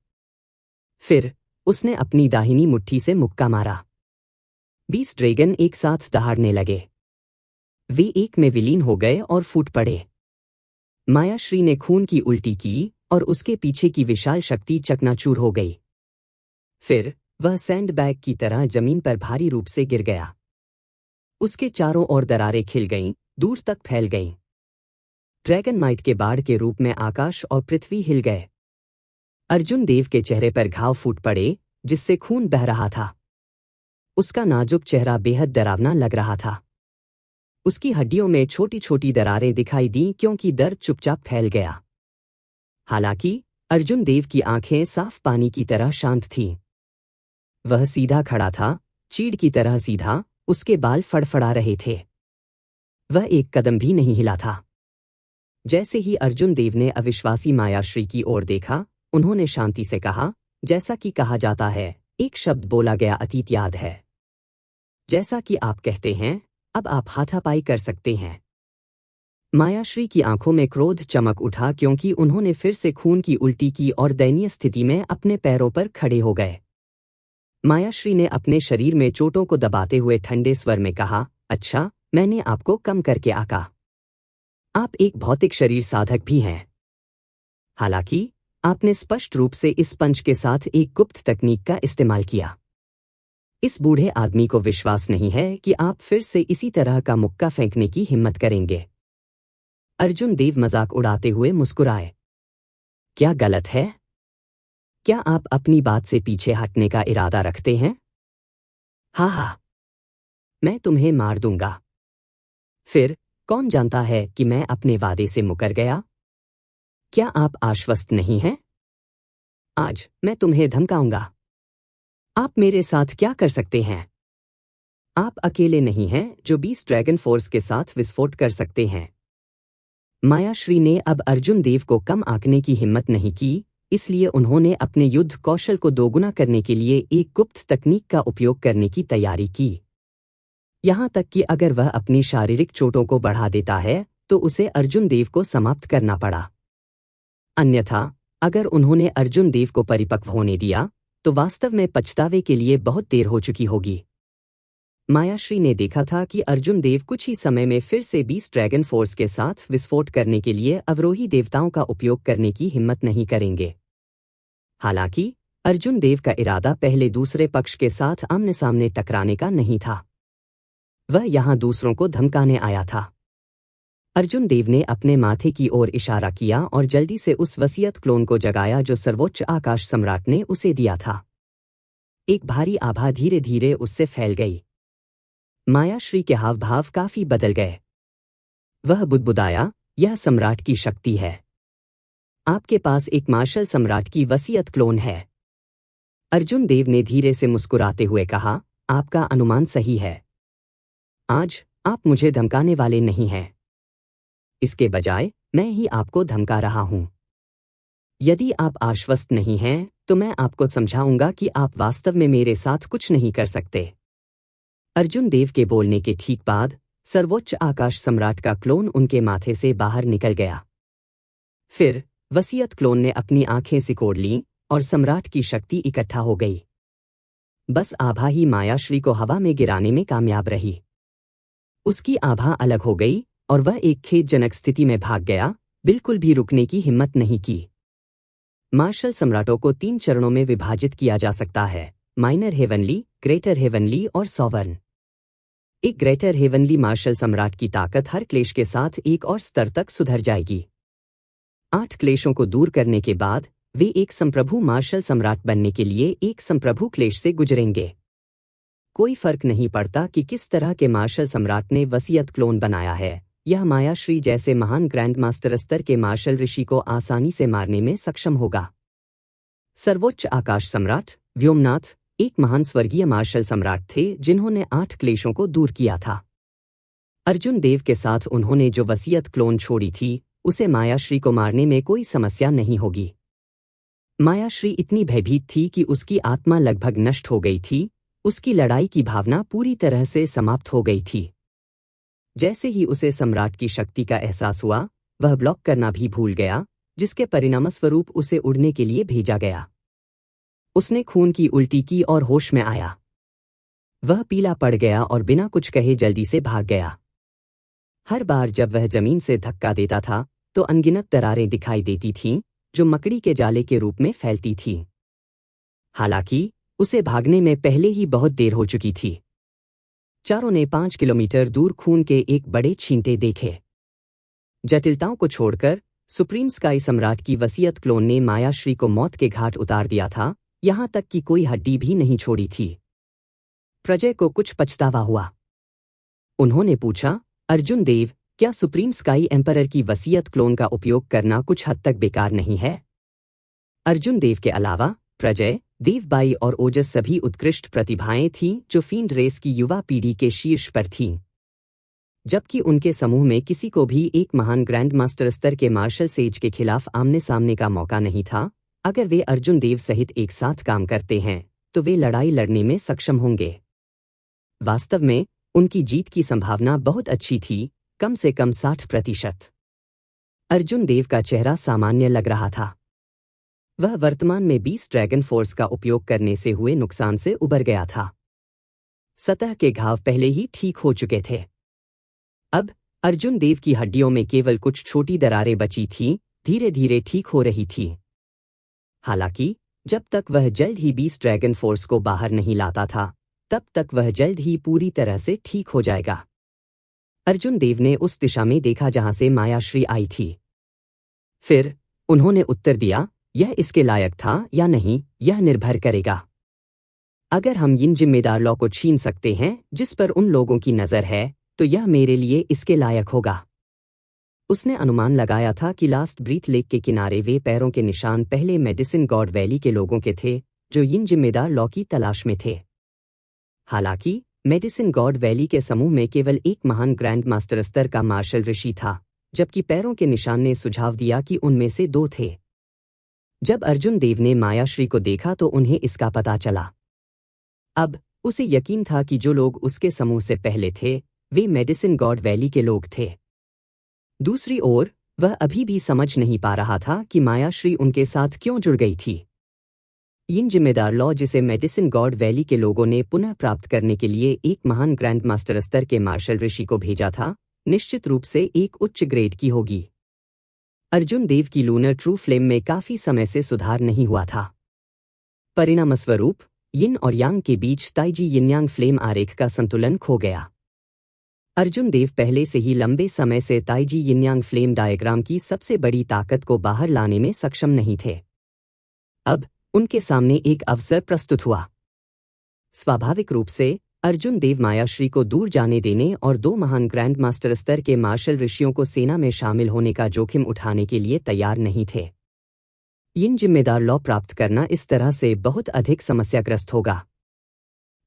Speaker 1: फिर उसने अपनी दाहिनी मुट्ठी से मुक्का मारा। 20 ड्रैगन एक साथ दहाड़ने लगे। वे एक में विलीन हो गए और फूट पड़े। मायाश्री ने खून की उल्टी की और उसके पीछे की विशाल शक्ति चकनाचूर हो गई। फिर वह सैंडबैग की तरह जमीन पर भारी रूप से गिर गया। उसके चारों ओर दरारें खिल गईं, दूर तक फैल गईं। ड्रैगन माइट के बाढ़ के रूप में आकाश और पृथ्वी हिल गए। अर्जुन देव के चेहरे पर घाव फूट पड़े, जिससे खून बह रहा था। उसका नाजुक चेहरा बेहद डरावना लग रहा था। उसकी हड्डियों में छोटी छोटी दरारें दिखाई दीं क्योंकि दर्द चुपचाप फैल गया। हालांकि अर्जुन देव की आंखें साफ पानी की तरह शांत थीं। वह सीधा खड़ा था, चीड़ की तरह सीधा, उसके बाल फड़फड़ा रहे थे। वह एक कदम भी नहीं हिला था। जैसे ही अर्जुन देव ने अविश्वासी मायाश्री की ओर देखा, उन्होंने शांति से कहा, जैसा कि कहा जाता है, एक शब्द बोला गया अतीत याद है। जैसा कि आप कहते हैं, अब आप हाथापाई कर सकते हैं। मायाश्री की आंखों में क्रोध चमक उठा क्योंकि उन्होंने फिर से खून की उल्टी की और दयनीय स्थिति में अपने पैरों पर खड़े हो गए। मायाश्री ने अपने शरीर में चोटों को दबाते हुए ठंडे स्वर में कहा, अच्छा, मैंने आपको कम करके आका। आप एक भौतिक शरीर साधक भी हैं। हालांकि आपने स्पष्ट रूप से इस पंच के साथ एक गुप्त तकनीक का इस्तेमाल किया। इस बूढ़े आदमी को विश्वास नहीं है कि आप फिर से इसी तरह का मुक्का फेंकने की हिम्मत करेंगे। अर्जुन देव मजाक उड़ाते हुए मुस्कुराए। क्या गलत है? क्या आप अपनी बात से पीछे हटने का इरादा रखते हैं? हाँ, मैं तुम्हें मार दूंगा। फिर कौन जानता है कि मैं अपने वादे से मुकर गया? क्या आप आश्वस्त नहीं हैं? आज मैं तुम्हें धमकाऊंगा। आप मेरे साथ क्या कर सकते हैं? आप अकेले नहीं हैं जो 20 ड्रैगन फोर्स के साथ विस्फोट कर सकते हैं। मायाश्री ने अब अर्जुन देव को कम आंकने की हिम्मत नहीं की, इसलिए उन्होंने अपने युद्ध कौशल को दोगुना करने के लिए एक गुप्त तकनीक का उपयोग करने की तैयारी की। यहां तक कि अगर वह अपनी शारीरिक चोटों को बढ़ा देता है, तो उसे अर्जुन देव को समाप्त करना पड़ा। अन्यथा अगर उन्होंने अर्जुन देव को परिपक्व होने दिया, तो वास्तव में पछतावे के लिए बहुत देर हो चुकी होगी। मायाश्री ने देखा था कि अर्जुन देव कुछ ही समय में फिर से 20 ड्रैगन फोर्स के साथ विस्फोट करने के लिए अवरोही देवताओं का उपयोग करने की हिम्मत नहीं करेंगे। हालांकि अर्जुन देव का इरादा पहले दूसरे पक्ष के साथ आमने सामने टकराने का नहीं था। वह यहां दूसरों को धमकाने आया था। अर्जुन देव ने अपने माथे की ओर इशारा किया और जल्दी से उस वसीयत क्लोन को जगाया जो सर्वोच्च आकाश सम्राट ने उसे दिया था। एक भारी आभा धीरे धीरे उससे फैल गई। मायाश्री के हाव भाव काफी बदल गए। वह बुदबुदाया, यह सम्राट की शक्ति है। आपके पास एक मार्शल सम्राट की वसीयत क्लोन है। अर्जुन देव ने धीरे से मुस्कुराते हुए कहा, आपका अनुमान सही है। आज आप मुझे धमकाने वाले नहीं हैं। इसके बजाय मैं ही आपको धमका रहा हूं। यदि आप आश्वस्त नहीं हैं तो मैं आपको समझाऊंगा कि आप वास्तव में मेरे साथ कुछ नहीं कर सकते। अर्जुन देव के बोलने के ठीक बाद सर्वोच्च आकाश सम्राट का क्लोन उनके माथे से बाहर निकल गया। फिर वसीयत क्लोन ने अपनी आंखें सिकोड़ लीं और सम्राट की शक्ति इकट्ठा हो गई। बस आभा ही मायाश्री को हवा में गिराने में कामयाब रही। उसकी आभा अलग हो गई और वह एक खेदजनक स्थिति में भाग गया, बिल्कुल भी रुकने की हिम्मत नहीं की। मार्शल सम्राटों को 3 चरणों में विभाजित किया जा सकता है: माइनर हेवनली, ग्रेटर हेवनली और सॉवरन। एक ग्रेटर हेवनली मार्शल सम्राट की ताकत हर क्लेश के साथ एक और स्तर तक सुधर जाएगी। 8 क्लेशों को दूर करने के बाद वे एक संप्रभु मार्शल सम्राट बनने के लिए एक संप्रभु क्लेश से गुजरेंगे। कोई फर्क नहीं पड़ता कि किस तरह के मार्शल सम्राट ने वसीयत क्लोन बनाया है, यह मायाश्री जैसे महान ग्रैंड मास्टर स्तर के मार्शल ऋषि को आसानी से मारने में सक्षम होगा। सर्वोच्च आकाश सम्राट व्योमनाथ एक महान स्वर्गीय मार्शल सम्राट थे जिन्होंने 8 क्लेशों को दूर किया था। अर्जुन देव के साथ उन्होंने जो वसीयत क्लोन छोड़ी थी उसे मायाश्री को मारने में कोई समस्या नहीं होगी। मायाश्री इतनी भयभीत थी कि उसकी आत्मा लगभग नष्ट हो गई थी, उसकी लड़ाई की भावना पूरी तरह से समाप्त हो गई थी। जैसे ही उसे सम्राट की शक्ति का एहसास हुआ, वह ब्लॉक करना भी भूल गया, जिसके परिणामस्वरूप उसे उड़ने के लिए भेजा गया। उसने खून की उल्टी की और होश में आया। वह पीला पड़ गया और बिना कुछ कहे जल्दी से भाग गया। हर बार जब वह जमीन से धक्का देता था तो अनगिनत दरारें दिखाई देती थीं, जो मकड़ी के जाले के रूप में फैलती थीं। हालांकि उसे भागने में पहले ही बहुत देर हो चुकी थी। चारों ने 5 किलोमीटर दूर खून के एक बड़े छींटे देखे। जटिलताओं को छोड़कर सुप्रीम स्काई सम्राट की वसीयत क्लोन ने मायाश्री को मौत के घाट उतार दिया था, यहां तक कि कोई हड्डी भी नहीं छोड़ी थी। प्रजय को कुछ पछतावा हुआ। उन्होंने पूछा, अर्जुन देव, क्या सुप्रीम स्काई एम्परर की वसीयत क्लोन का उपयोग करना कुछ हद तक बेकार नहीं है? अर्जुन देव के अलावा प्रजय, देवबाई और ओजस सभी उत्कृष्ट प्रतिभाएं थीं जो फील्ड रेस की युवा पीढ़ी के शीर्ष पर थीं। जबकि उनके समूह में किसी को भी एक महान ग्रैंड मास्टर स्तर के मार्शल सेज के खिलाफ आमने सामने का मौका नहीं था। अगर वे अर्जुन देव सहित एक साथ काम करते हैं तो वे लड़ाई लड़ने में सक्षम होंगे। वास्तव में उनकी जीत की संभावना बहुत अच्छी थी, कम से कम 60%। अर्जुन देव का चेहरा सामान्य लग रहा था। वह वर्तमान में 20 ड्रैगन फोर्स का उपयोग करने से हुए नुकसान से उबर गया था। सतह के घाव पहले ही ठीक हो चुके थे। अब अर्जुन देव की हड्डियों में केवल कुछ छोटी दरारें बची थीं, धीरे धीरे ठीक हो रही थी। हालांकि जब तक वह जल्द ही 20 ड्रैगन फोर्स को बाहर नहीं लाता था, तब तक वह जल्द ही पूरी तरह से ठीक हो जाएगा। अर्जुन देव ने उस दिशा में देखा जहां से मायाश्री आई थी। फिर उन्होंने उत्तर दिया, यह इसके लायक था या नहीं, यह निर्भर करेगा। अगर हम इन जिम्मेदार लॉ को छीन सकते हैं जिस पर उन लोगों की नज़र है, तो यह मेरे लिए इसके लायक होगा। उसने अनुमान लगाया था कि लास्ट ब्रीथ लेक के किनारे वे पैरों के निशान पहले मेडिसिन गॉड वैली के लोगों के थे जो इन जिम्मेदार लॉ की तलाश में थे। हालांकि मेडिसिन गॉड वैली के समूह में केवल एक महान ग्रैंड मास्टर स्तर का मार्शल ऋषि था, जबकि पैरों के निशान ने सुझाव दिया कि उनमें से 2 थे। जब अर्जुन देव ने मायाश्री को देखा तो उन्हें इसका पता चला। अब उसे यकीन था कि जो लोग उसके समूह से पहले थे वे मेडिसिन गॉड वैली के लोग थे। दूसरी ओर वह अभी भी समझ नहीं पा रहा था कि मायाश्री उनके साथ क्यों जुड़ गई थी। इन जिम्मेदार लॉ जिसे मेडिसिन गॉड वैली के लोगों ने पुनः प्राप्त करने के लिए एक महान ग्रैंड मास्टर स्तर के मार्शल ऋषि को भेजा था, निश्चित रूप से एक उच्च ग्रेड की होगी। अर्जुन देव की लूनर ट्रू फ्लेम में काफी समय से सुधार नहीं हुआ था। परिणामस्वरूप यिन और यांग के बीच ताइजी यिनयांग फ्लेम आरेख का संतुलन खो गया। अर्जुन देव पहले से ही लंबे समय से ताइजी यिनयांग फ्लेम डायग्राम की सबसे बड़ी ताकत को बाहर लाने में सक्षम नहीं थे। अब उनके सामने एक अवसर प्रस्तुत हुआ। स्वाभाविक रूप से अर्जुन देव मायाश्री को दूर जाने देने और दो महान ग्रैंड मास्टर स्तर के मार्शल ऋषियों को सेना में शामिल होने का जोखिम उठाने के लिए तैयार नहीं थे। इन जिम्मेदार लॉ प्राप्त करना इस तरह से बहुत अधिक समस्याग्रस्त होगा।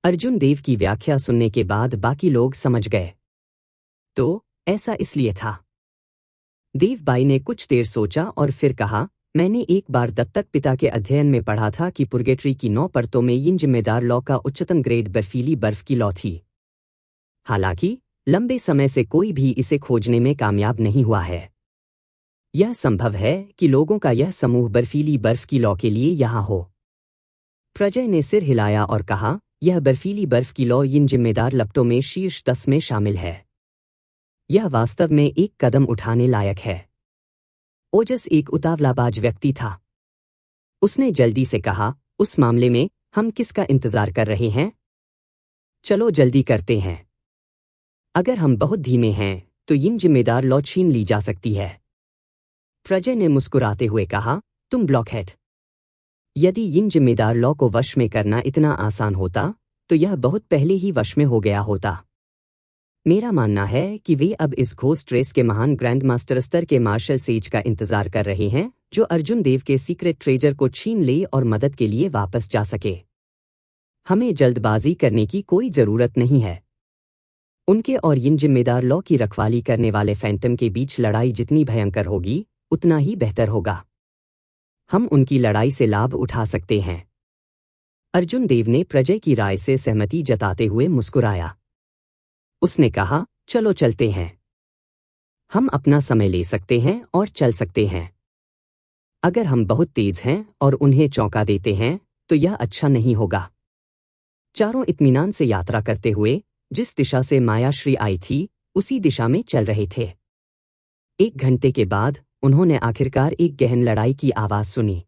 Speaker 1: अर्जुन देव की व्याख्या सुनने के बाद बाकी लोग समझ गए। तो ऐसा इसलिए था। देव बाई ने कुछ देर सोचा और फिर कहा, मैंने एक बार दत्तक पिता के अध्ययन में पढ़ा था कि पुर्गेटरी की 9 परतों में इन जिम्मेदार लॉ का उच्चतम ग्रेड बर्फीली बर्फ की लॉ थी। हालांकि लंबे समय से कोई भी इसे खोजने में कामयाब नहीं हुआ है। यह संभव है कि लोगों का यह समूह बर्फीली बर्फ की लॉ के लिए यहाँ हो। प्रजय ने सिर हिलाया और कहा, यह बर्फीली बर्फ की लॉ इन जिम्मेदार लपटों में शीर्ष 10 में शामिल है। यह वास्तव में एक कदम उठाने लायक है। ओजस एक उतावलाबाज व्यक्ति था। उसने जल्दी से कहा, उस मामले में हम किसका इंतजार कर रहे हैं? चलो जल्दी करते हैं। अगर हम बहुत धीमे हैं तो इन जिम्मेदार लॉ छीन ली जा सकती है। प्रजय ने मुस्कुराते हुए कहा, तुम ब्लॉकहेड। यदि इन जिम्मेदार लॉ को वश में करना इतना आसान होता तो यह बहुत पहले ही वश में हो गया होता। मेरा मानना है कि वे अब इस घोस्ट रेस के महान ग्रैंड मास्टर स्तर के मार्शल सेज का इंतजार कर रहे हैं जो अर्जुन देव के सीक्रेट ट्रेजर को छीन ले और मदद के लिए वापस जा सके। हमें जल्दबाजी करने की कोई जरूरत नहीं है। उनके और इन जिम्मेदार लॉ की रखवाली करने वाले फैंटम के बीच लड़ाई जितनी भयंकर होगी उतना ही बेहतर होगा। हम उनकी लड़ाई से लाभ उठा सकते हैं। अर्जुन देव ने प्रजय की राय से सहमति जताते हुए मुस्कुराया। उसने कहा, चलो चलते हैं। हम अपना समय ले सकते हैं और चल सकते हैं। अगर हम बहुत तेज हैं और उन्हें चौंका देते हैं तो यह अच्छा नहीं होगा। चारों इत्मीनान से यात्रा करते हुए जिस दिशा से मायाश्री आई थी उसी दिशा में चल रहे थे। 1 घंटे के बाद उन्होंने आखिरकार एक गहन लड़ाई की आवाज सुनी।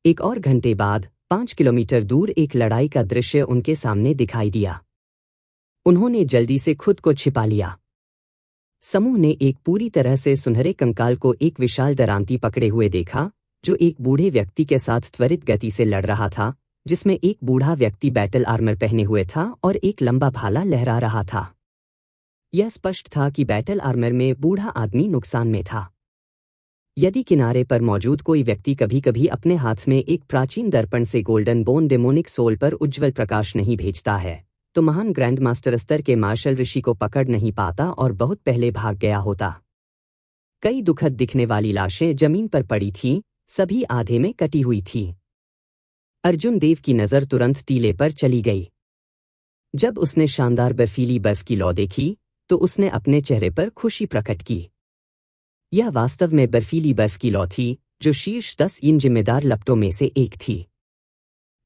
Speaker 1: 1 और घंटे बाद 5 किलोमीटर दूर एक लड़ाई का दृश्य उनके सामने दिखाई दिया। उन्होंने जल्दी से खुद को छिपा लिया। समूह ने एक पूरी तरह से सुनहरे कंकाल को एक विशाल दरांती पकड़े हुए देखा जो एक बूढ़े व्यक्ति के साथ त्वरित गति से लड़ रहा था, जिसमें एक बूढ़ा व्यक्ति बैटल आर्मर पहने हुए था और एक लंबा भाला लहरा रहा था। यह स्पष्ट था कि बैटल आर्मर में बूढ़ा आदमी नुकसान में था। यदि किनारे पर मौजूद कोई व्यक्ति कभी कभी अपने हाथ में एक प्राचीन दर्पण से गोल्डन बोन डेमोनिक सोल पर उज्ज्वल प्रकाश नहीं भेजता है तो महान ग्रैंड मास्टर स्तर के मार्शल ऋषि को पकड़ नहीं पाता और बहुत पहले भाग गया होता। कई दुखद दिखने वाली लाशें जमीन पर पड़ी थीं, सभी आधे में कटी हुई थीं। अर्जुन देव की नज़र तुरंत टीले पर चली गई। जब उसने शानदार बर्फीली बर्फ की लौ देखी तो उसने अपने चेहरे पर खुशी प्रकट की। यह वास्तव में बर्फीली बर्फ की लौ थी जो शीर्ष 10 इन जिम्मेदार लपटों में से एक थी।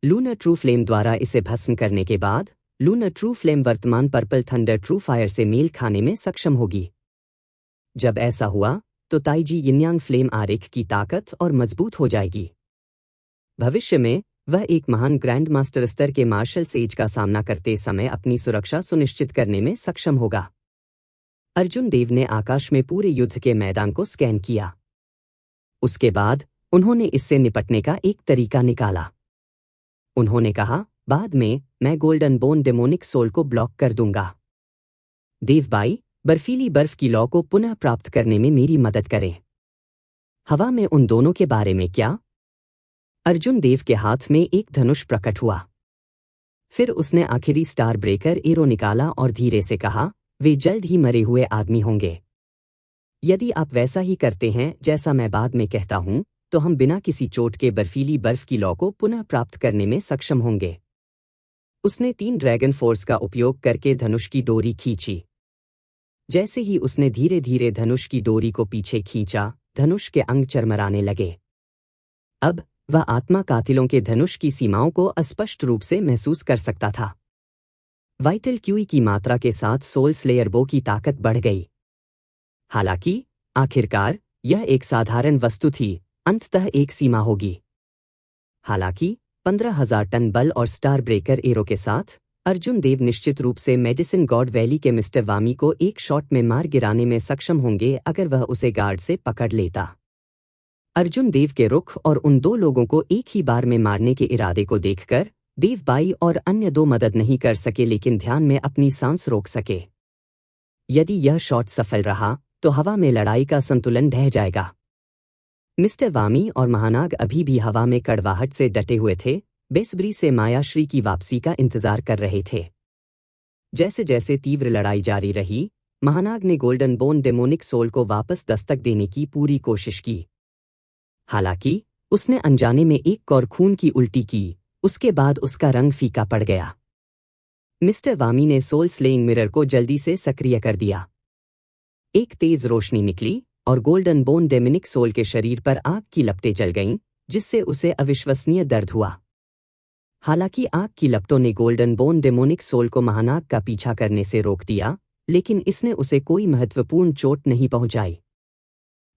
Speaker 1: लूनर ट्रू फ्लेम द्वारा इसे भस्म करने के बाद लूनर ट्रू फ्लेम वर्तमान पर्पल थंडर ट्रू फायर से मेल खाने में सक्षम होगी। जब ऐसा हुआ तो ताइजी यिनयांग फ्लेम आरेख की ताकत और मजबूत हो जाएगी। भविष्य में वह एक महान ग्रैंड मास्टर स्तर के मार्शल सेज का सामना करते समय अपनी सुरक्षा सुनिश्चित करने में सक्षम होगा। अर्जुन देव ने आकाश में पूरे युद्ध के मैदान को स्कैन किया। उसके बाद उन्होंने इससे निपटने का एक तरीका निकाला। उन्होंने कहा, बाद में मैं गोल्डन बोन डेमोनिक सोल को ब्लॉक कर दूंगा। देवबाई, बर्फीली बर्फ की लॉ को पुनः प्राप्त करने में मेरी मदद करें। हवा में उन दोनों के बारे में क्या? अर्जुन देव के हाथ में एक धनुष प्रकट हुआ। फिर उसने आखिरी स्टार ब्रेकर एरो निकाला और धीरे से कहा, वे जल्द ही मरे हुए आदमी होंगे। यदि आप वैसा ही करते हैं जैसा मैं बाद में कहता हूं तो हम बिना किसी चोट के बर्फीली बर्फ की लॉ को पुनः प्राप्त करने में सक्षम होंगे। उसने 3 ड्रैगन फोर्स का उपयोग करके धनुष की डोरी खींची। जैसे ही उसने धीरे धीरे धनुष की डोरी को पीछे खींचा, धनुष के अंग चरमराने लगे। अब वह आत्मा कातिलों के धनुष की सीमाओं को अस्पष्ट रूप से महसूस कर सकता था। वाइटल क्यूई की मात्रा के साथ सोल स्लेयर बो की ताकत बढ़ गई। हालांकि आखिरकार यह एक साधारण वस्तु थी, अंततः एक सीमा होगी। हालांकि 15,000 टन बल और स्टार ब्रेकर एरो के साथ अर्जुन देव निश्चित रूप से मेडिसिन गॉड वैली के मिस्टर वामी को एक शॉट में मार गिराने में सक्षम होंगे अगर वह उसे गार्ड से पकड़ लेता। अर्जुन देव के रुख और उन 2 लोगों को एक ही बार में मारने के इरादे को देखकर देवबाई और अन्य दो मदद नहीं कर सके लेकिन ध्यान में अपनी सांस रोक सके। यदि यह शॉट सफल रहा तो हवा में लड़ाई का संतुलन ढह जाएगा। मिस्टर वामी और महानाग अभी भी हवा में कड़वाहट से डटे हुए थे, बेसब्री से मायाश्री की वापसी का इंतजार कर रहे थे। जैसे जैसे तीव्र लड़ाई जारी रही, महानाग ने गोल्डन बोन डेमोनिक सोल को वापस दस्तक देने की पूरी कोशिश की। हालांकि उसने अनजाने में एक कौर खून की उल्टी की, उसके बाद उसका रंग फीका पड़ गया। मिस्टर वामी ने सोल स्लेइंग मिरर को जल्दी से सक्रिय कर दिया। एक तेज रोशनी निकली और गोल्डन बोन डेमोनिक सोल के शरीर पर आग की लपटें जल गईं, जिससे उसे अविश्वसनीय दर्द हुआ। हालांकि आग की लपटों ने गोल्डन बोन डेमोनिक सोल को महानाग का पीछा करने से रोक दिया, लेकिन इसने उसे कोई महत्वपूर्ण चोट नहीं पहुंचाई।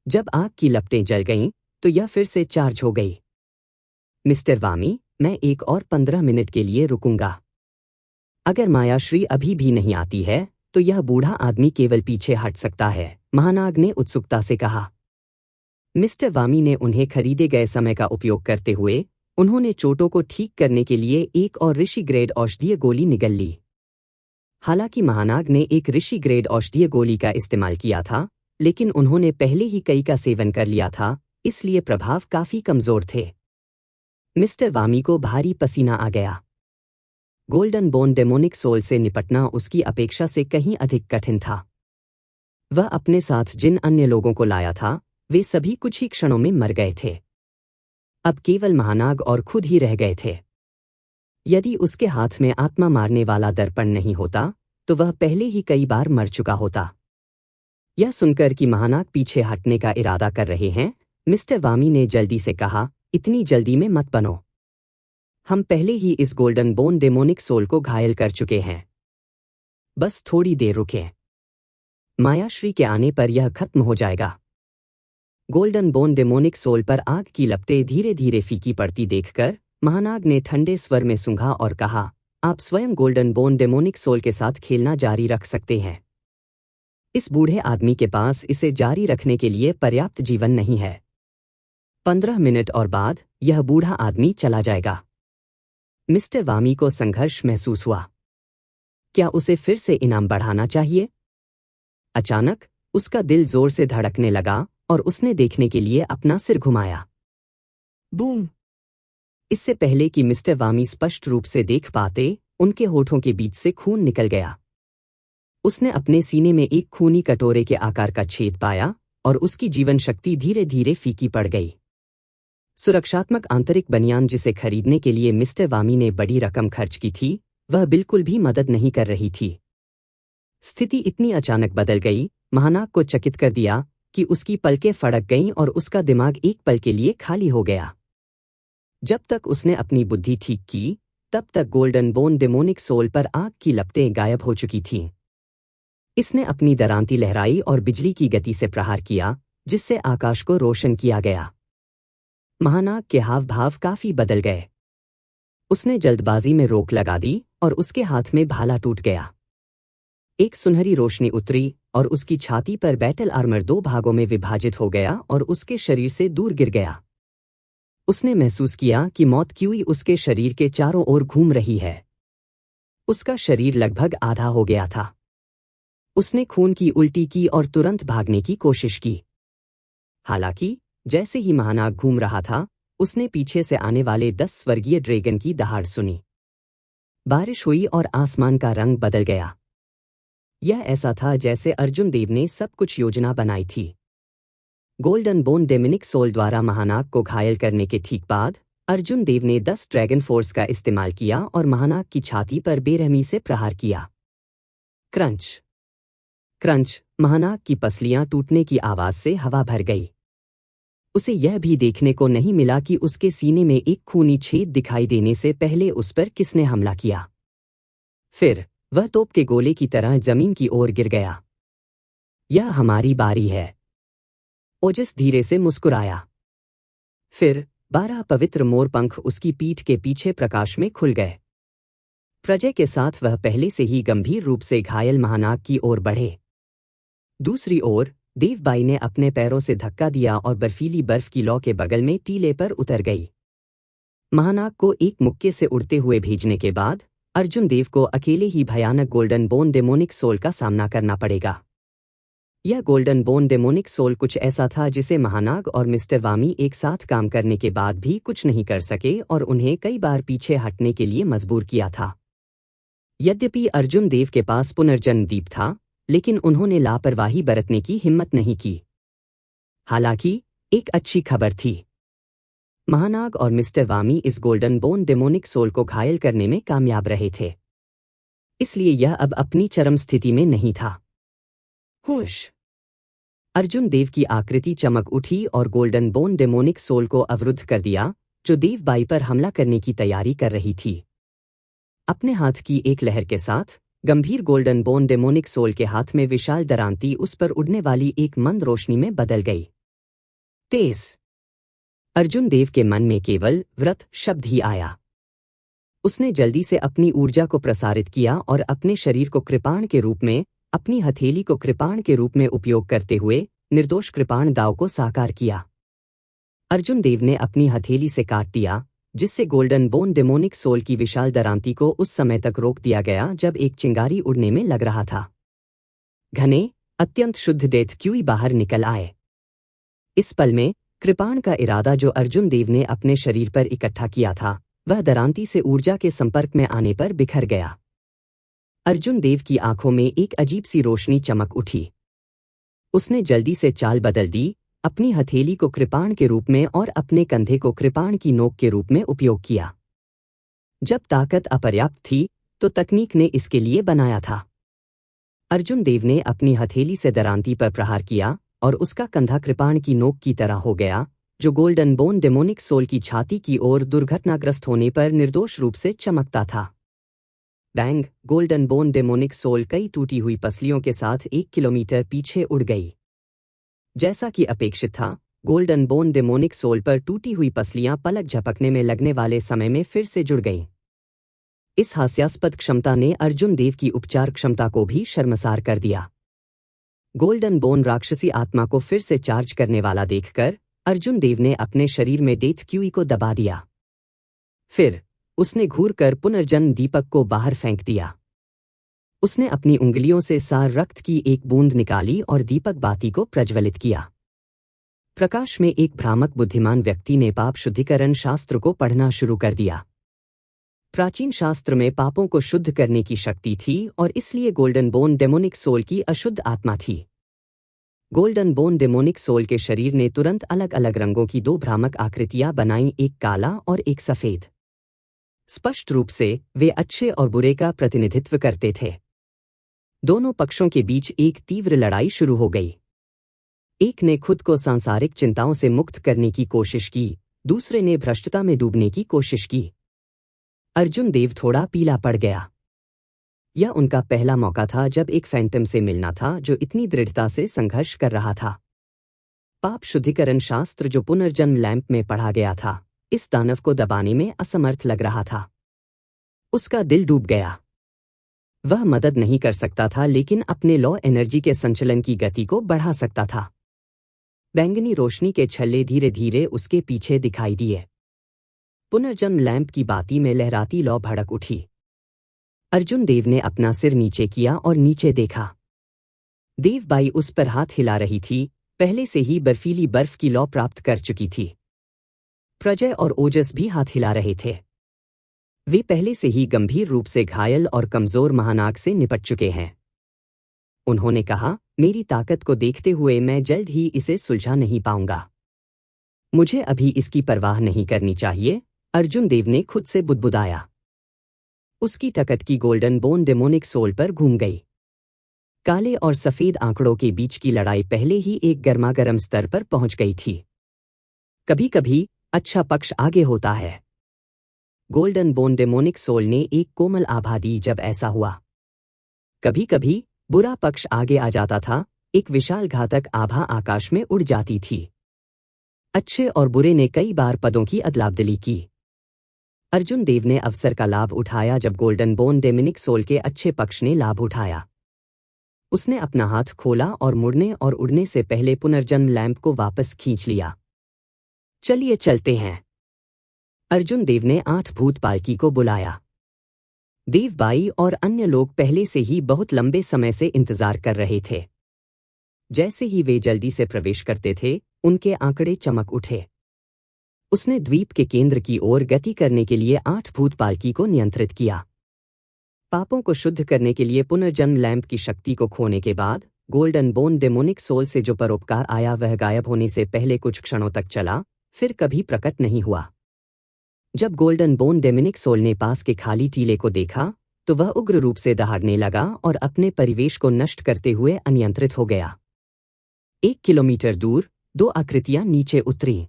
Speaker 1: जब आग की लपटें जल गईं, तो यह फिर से चार्ज हो गई। मिस्टर वामी, मैं एक और 15 मिनट के लिए रुकूंगा। अगर मायाश्री अभी भी नहीं आती है तो यह बूढ़ा आदमी केवल पीछे हट सकता है, महानाग ने उत्सुकता से कहा। मिस्टर वामी ने उन्हें खरीदे गए समय का उपयोग करते हुए उन्होंने चोटों को ठीक करने के लिए एक और ऋषि ग्रेड औषधीय गोली निगल ली। हालांकि महानाग ने एक ऋषि ग्रेड औषधीय गोली का इस्तेमाल किया था, लेकिन उन्होंने पहले ही कई का सेवन कर लिया था, इसलिए प्रभाव काफी कमजोर थे। मिस्टर वामी को भारी पसीना आ गया। गोल्डन बोन डेमोनिक सोल से निपटना उसकी अपेक्षा से कहीं अधिक कठिन था। वह अपने साथ जिन अन्य लोगों को लाया था, वे सभी कुछ ही क्षणों में मर गए थे। अब केवल महानाग और खुद ही रह गए थे। यदि उसके हाथ में आत्मा मारने वाला दर्पण नहीं होता, तो वह पहले ही कई बार मर चुका होता। यह सुनकर कि महानाग पीछे हटने का इरादा कर रहे हैं, मिस्टर वामी ने जल्दी से कहा, इतनी जल्दी में मत बनो। हम पहले ही इस गोल्डन बोन डेमोनिक सोल को घायल कर चुके हैं। बस थोड़ी देर रुकें। मायाश्री के आने पर यह खत्म हो जाएगा। गोल्डन बोन डेमोनिक सोल पर आग की लपटें धीरे धीरे फीकी पड़ती देखकर महानाग ने ठंडे स्वर में सूंघा और कहा, आप स्वयं गोल्डन बोन डेमोनिक सोल के साथ खेलना जारी रख सकते हैं। इस बूढ़े आदमी के पास इसे जारी रखने के लिए पर्याप्त जीवन नहीं है। 15 मिनट और बाद यह बूढ़ा आदमी चला जाएगा। मिस्टर वामी को संघर्ष महसूस हुआ। क्या उसे फिर से इनाम बढ़ाना चाहिए? अचानक उसका दिल जोर से धड़कने लगा और उसने देखने के लिए अपना सिर घुमाया। बूम! इससे पहले कि मिस्टर वामी स्पष्ट रूप से देख पाते, उनके होठों के बीच से खून निकल गया। उसने अपने सीने में एक खूनी कटोरे के आकार का छेद पाया और उसकी जीवन शक्ति धीरे धीरे फीकी पड़ गई। सुरक्षात्मक आंतरिक बनियान जिसे खरीदने के लिए मिस्टर वामी ने बड़ी रकम खर्च की थी, वह बिल्कुल भी मदद नहीं कर रही थी। स्थिति इतनी अचानक बदल गई, महानाग को चकित कर दिया कि उसकी पलकें फड़क गईं और उसका दिमाग एक पल के लिए खाली हो गया। जब तक उसने अपनी बुद्धि ठीक की, तब तक गोल्डन बोन डेमोनिक सोल पर आग की लपटें गायब हो चुकी थीं। इसने अपनी दरांती लहराई और बिजली की गति से प्रहार किया, जिससे आकाश को रोशन किया गया। महानाग के हाव भाव काफी बदल गए। उसने जल्दबाजी में रोक लगा दी और उसके हाथ में भाला टूट गया। एक सुनहरी रोशनी उतरी और उसकी छाती पर बैटल आर्मर 2 भागों में विभाजित हो गया और उसके शरीर से दूर गिर गया। उसने महसूस किया कि मौत कीवी उसके शरीर के चारों ओर घूम रही है। उसका शरीर लगभग आधा हो गया था। उसने खून की उल्टी की और तुरंत भागने की कोशिश की। हालांकि जैसे ही महानाग घूम रहा था, उसने पीछे से आने वाले 10 स्वर्गीय ड्रैगन की दहाड़ सुनी। बारिश हुई और आसमान का रंग बदल गया। यह ऐसा था जैसे अर्जुन देव ने सब कुछ योजना बनाई थी। गोल्डन बोन डेमोनिक सोल द्वारा महानाग को घायल करने के ठीक बाद अर्जुन देव ने 10 ड्रैगन फोर्स का इस्तेमाल किया और महानाग की छाती पर बेरहमी से प्रहार किया। Crunch crunch! महानाग की पसलियां टूटने की आवाज से हवा भर गई। उसे यह भी देखने को नहीं मिला कि उसके सीने में एक खूनी छेद दिखाई देने से पहले उस पर किसने हमला किया। फिर वह तोप के गोले की तरह जमीन की ओर गिर गया। यह हमारी बारी है। ओजस धीरे से मुस्कुराया। फिर 12 पवित्र मोरपंख उसकी पीठ के पीछे प्रकाश में खुल गए। प्रजय के साथ वह पहले से ही गंभीर रूप से घायल महानाग की ओर बढ़े। दूसरी ओर देवबाई ने अपने पैरों से धक्का दिया और बर्फीली बर्फ की लौ के बगल में टीले पर उतर गई। महानाग को एक मुक्के से उड़ते हुए भेजने के बाद अर्जुन देव को अकेले ही भयानक गोल्डन बोन डेमोनिक सोल का सामना करना पड़ेगा। यह गोल्डन बोन डेमोनिक सोल कुछ ऐसा था जिसे महानाग और मिस्टर वामी एक साथ काम करने के बाद भी कुछ नहीं कर सके और उन्हें कई बार पीछे हटने के लिए मजबूर किया था। यद्यपि अर्जुन देव के पास पुनर्जन्म दीप था, लेकिन उन्होंने लापरवाही बरतने की हिम्मत नहीं की। हालांकि एक अच्छी खबर थी। महानाग और मिस्टर वामी इस गोल्डन बोन डेमोनिक सोल को घायल करने में कामयाब रहे थे, इसलिए यह अब अपनी चरम स्थिति में नहीं था। होश! अर्जुन देव की आकृति चमक उठी और गोल्डन बोन डेमोनिक सोल को अवरुद्ध कर दिया, जो देव बाई पर हमला करने की तैयारी कर रही थी। अपने हाथ की एक लहर के साथ गंभीर गोल्डन बोन डेमोनिक सोल के हाथ में विशाल दरांती उस पर उड़ने वाली एक मंद रोशनी में बदल गई। तेज! अर्जुन देव के मन में केवल व्रत शब्द ही आया। उसने जल्दी से अपनी ऊर्जा को प्रसारित किया और अपने शरीर को कृपाण के रूप में, अपनी हथेली को कृपाण के रूप में उपयोग करते हुए निर्दोष कृपाण दाव को साकार किया। अर्जुन देव ने अपनी हथेली से काट दिया, जिससे गोल्डन बोन डेमोनिक सोल की विशाल दरांती को उस समय तक रोक दिया गया जब एक चिंगारी उड़ने में लग रहा था। घने, अत्यंत शुद्ध डेथ क्यूई बाहर निकल आए। इस पल में कृपाण का इरादा जो अर्जुन देव ने अपने शरीर पर इकट्ठा किया था, वह दरांती से ऊर्जा के संपर्क में आने पर बिखर गया। अर्जुन देव की आंखों में एक अजीब सी रोशनी चमक उठी। उसने जल्दी से चाल बदल दी, अपनी हथेली को कृपाण के रूप में और अपने कंधे को कृपाण की नोक के रूप में उपयोग किया। जब ताकत अपर्याप्त थी, तो तकनीक ने इसके लिए बनाया था। अर्जुन देव ने अपनी हथेली से दरांती पर प्रहार किया और उसका कंधा कृपाण की नोक की तरह हो गया, जो गोल्डन बोन डेमोनिक सोल की छाती की ओर दुर्घटनाग्रस्त होने पर निर्दोष रूप से चमकता था। Bang! Golden bone demonic soul कई टूटी हुई पसलियों के साथ 1 किलोमीटर पीछे उड़ गई। जैसा कि अपेक्षित था, गोल्डन बोन डेमोनिक सोल पर टूटी हुई पसलियां पलक झपकने में लगने वाले समय में फिर से जुड़ गईं। इस हास्यास्पद क्षमता ने अर्जुन देव की उपचार क्षमता को भी शर्मसार कर दिया। गोल्डन बोन राक्षसी आत्मा को फिर से चार्ज करने वाला देखकर अर्जुन देव ने अपने शरीर में डेथ क्यूई को दबा दिया। फिर उसने घूरकर पुनर्जन्म दीपक को बाहर फेंक दिया। उसने अपनी उंगलियों से सार रक्त की एक बूंद निकाली और दीपक बाती को प्रज्वलित किया। प्रकाश में एक भ्रामक बुद्धिमान व्यक्ति ने पाप शुद्धिकरण शास्त्र को पढ़ना शुरू कर दिया। प्राचीन शास्त्र में पापों को शुद्ध करने की शक्ति थी और इसलिए गोल्डन बोन डेमोनिक सोल की अशुद्ध आत्मा थी। गोल्डन बोन डेमोनिक सोल के शरीर ने तुरंत अलग अलग रंगों की 2 भ्रामक आकृतियां बनाई, एक काला और एक सफेद। स्पष्ट रूप से वे अच्छे और बुरे का प्रतिनिधित्व करते थे। दोनों पक्षों के बीच एक तीव्र लड़ाई शुरू हो गई। एक ने खुद को सांसारिक चिंताओं से मुक्त करने की कोशिश की, दूसरे ने भ्रष्टता में डूबने की कोशिश की। अर्जुन देव थोड़ा पीला पड़ गया। यह उनका पहला मौका था जब एक फैंटम से मिलना था जो इतनी दृढ़ता से संघर्ष कर रहा था। पाप शुद्धिकरण शास्त्र जो पुनर्जन्म लैंप में पढ़ा गया था, इस दानव को दबाने में असमर्थ लग रहा था। उसका दिल डूब गया। वह मदद नहीं कर सकता था, लेकिन अपने लॉ एनर्जी के संचलन की गति को बढ़ा सकता था। बैंगनी रोशनी के छल्ले धीरे धीरे उसके पीछे दिखाई दिए। पुनर्जन्म लैंप की बाती में लहराती लौ भड़क उठी। अर्जुन देव ने अपना सिर नीचे किया और नीचे देखा। देवबाई उस पर हाथ हिला रही थी, पहले से ही बर्फीली बर्फ की लौ प्राप्त कर चुकी थी। प्रजय और ओजस भी हाथ हिला रहे थे। वे पहले से ही गंभीर रूप से घायल और कमजोर महानाग से निपट चुके हैं। उन्होंने कहा, मेरी ताकत को देखते हुए मैं जल्द ही इसे सुलझा नहीं पाऊंगा। मुझे अभी इसकी परवाह नहीं करनी चाहिए, अर्जुन देव ने खुद से बुदबुदाया। उसकी टकट की गोल्डन बोन डेमोनिक सोल पर घूम गई। काले और सफेद आंकड़ों के बीच की लड़ाई पहले ही एक गर्मागर्म स्तर पर पहुंच गई थी। कभी कभी अच्छा पक्ष आगे होता है। गोल्डन बोन डेमोनिक सोल ने एक कोमल आभा दी जब ऐसा हुआ। कभी कभी बुरा पक्ष आगे आ जाता था, एक विशाल घातक आभा आकाश में उड़ जाती थी। अच्छे और बुरे ने कई बार पदों की अदलाबदली की। अर्जुन देव ने अवसर का लाभ उठाया जब गोल्डन बोन डेमोनिक सोल के अच्छे पक्ष ने लाभ उठाया। उसने अपना हाथ खोला और मुड़ने और उड़ने से पहले पुनर्जन्म लैंप को वापस खींच लिया। चलिए चलते हैं। अर्जुन देव ने 8 भूत पालकी को बुलाया। देवबाई और अन्य लोग पहले से ही बहुत लंबे समय से इंतजार कर रहे थे। जैसे ही वे जल्दी से प्रवेश करते थे, उनके आंकड़े चमक उठे। उसने द्वीप के केंद्र की ओर गति करने के लिए 8 भूत पालकी को नियंत्रित किया। पापों को शुद्ध करने के लिए पुनर्जन्म लैंप की शक्ति को खोने के बाद गोल्डन बोन डेमोनिक सोल से जो परोपकार आया वह गायब होने से पहले कुछ क्षणों तक चला, फिर कभी प्रकट नहीं हुआ। जब गोल्डन बोन डेमोनिक सोल ने पास के खाली टीले को देखा तो वह उग्र रूप से दहाड़ने लगा और अपने परिवेश को नष्ट करते हुए अनियंत्रित हो गया। 1 किलोमीटर दूर 2 आकृतियां नीचे उतरी।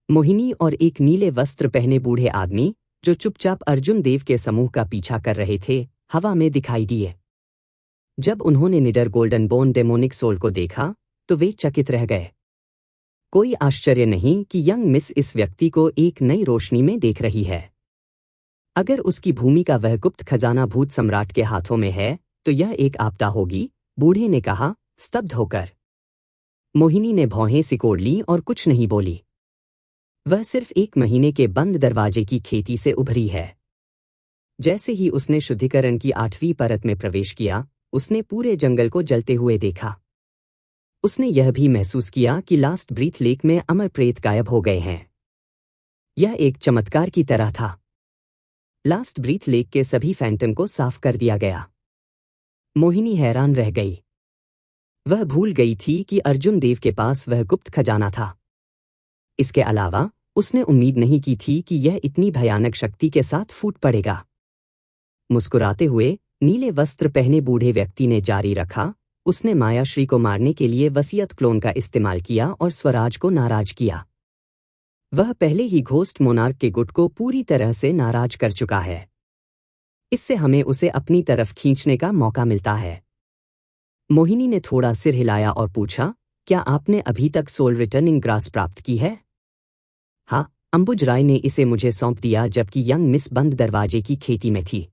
Speaker 1: मोहिनी और एक नीले वस्त्र पहने बूढ़े आदमी जो चुपचाप अर्जुन देव के समूह का पीछा कर रहे थे, हवा में दिखाई दिए। जब उन्होंने निडर गोल्डन बोन डेमोनिक सोल को देखा तो वे चकित रह गए। कोई आश्चर्य नहीं कि यंग मिस इस व्यक्ति को एक नई रोशनी में देख रही है। अगर उसकी भूमि का वह गुप्त खजाना भूत सम्राट के हाथों में है तो यह एक आपदा होगी, बूढ़े ने कहा, स्तब्ध होकर। मोहिनी ने भौहें सिकोड़ ली और कुछ नहीं बोली। वह सिर्फ 1 महीने के बंद दरवाजे की खेती से उभरी है। जैसे ही उसने शुद्धिकरण की 8वीं परत में प्रवेश किया, उसने पूरे जंगल को जलते हुए देखा। उसने यह भी महसूस किया कि लास्ट ब्रीथ लेक में अमर प्रेत गायब हो गए हैं। यह एक चमत्कार की तरह था। लास्ट ब्रीथ लेक के सभी फैंटम को साफ कर दिया गया। मोहिनी हैरान रह गई। वह भूल गई थी कि अर्जुन देव के पास वह गुप्त खजाना था। इसके अलावा उसने उम्मीद नहीं की थी कि यह इतनी भयानक शक्ति के साथ फूट पड़ेगा। मुस्कुराते हुए नीले वस्त्र पहने बूढ़े व्यक्ति ने जारी रखा, उसने मायाश्री को मारने के लिए वसीयत क्लोन का इस्तेमाल किया और स्वराज को नाराज किया। वह पहले ही घोस्ट मोनार्क के गुट को पूरी तरह से नाराज कर चुका है। इससे हमें उसे अपनी तरफ खींचने का मौका मिलता है। मोहिनी ने थोड़ा सिर हिलाया और पूछा, क्या आपने अभी तक सोल रिटर्निंग ग्रास प्राप्त की है? हाँ, अंबुज राय ने इसे मुझे सौंप दिया जबकि यंग मिस बंद दरवाजे की खेती में थी।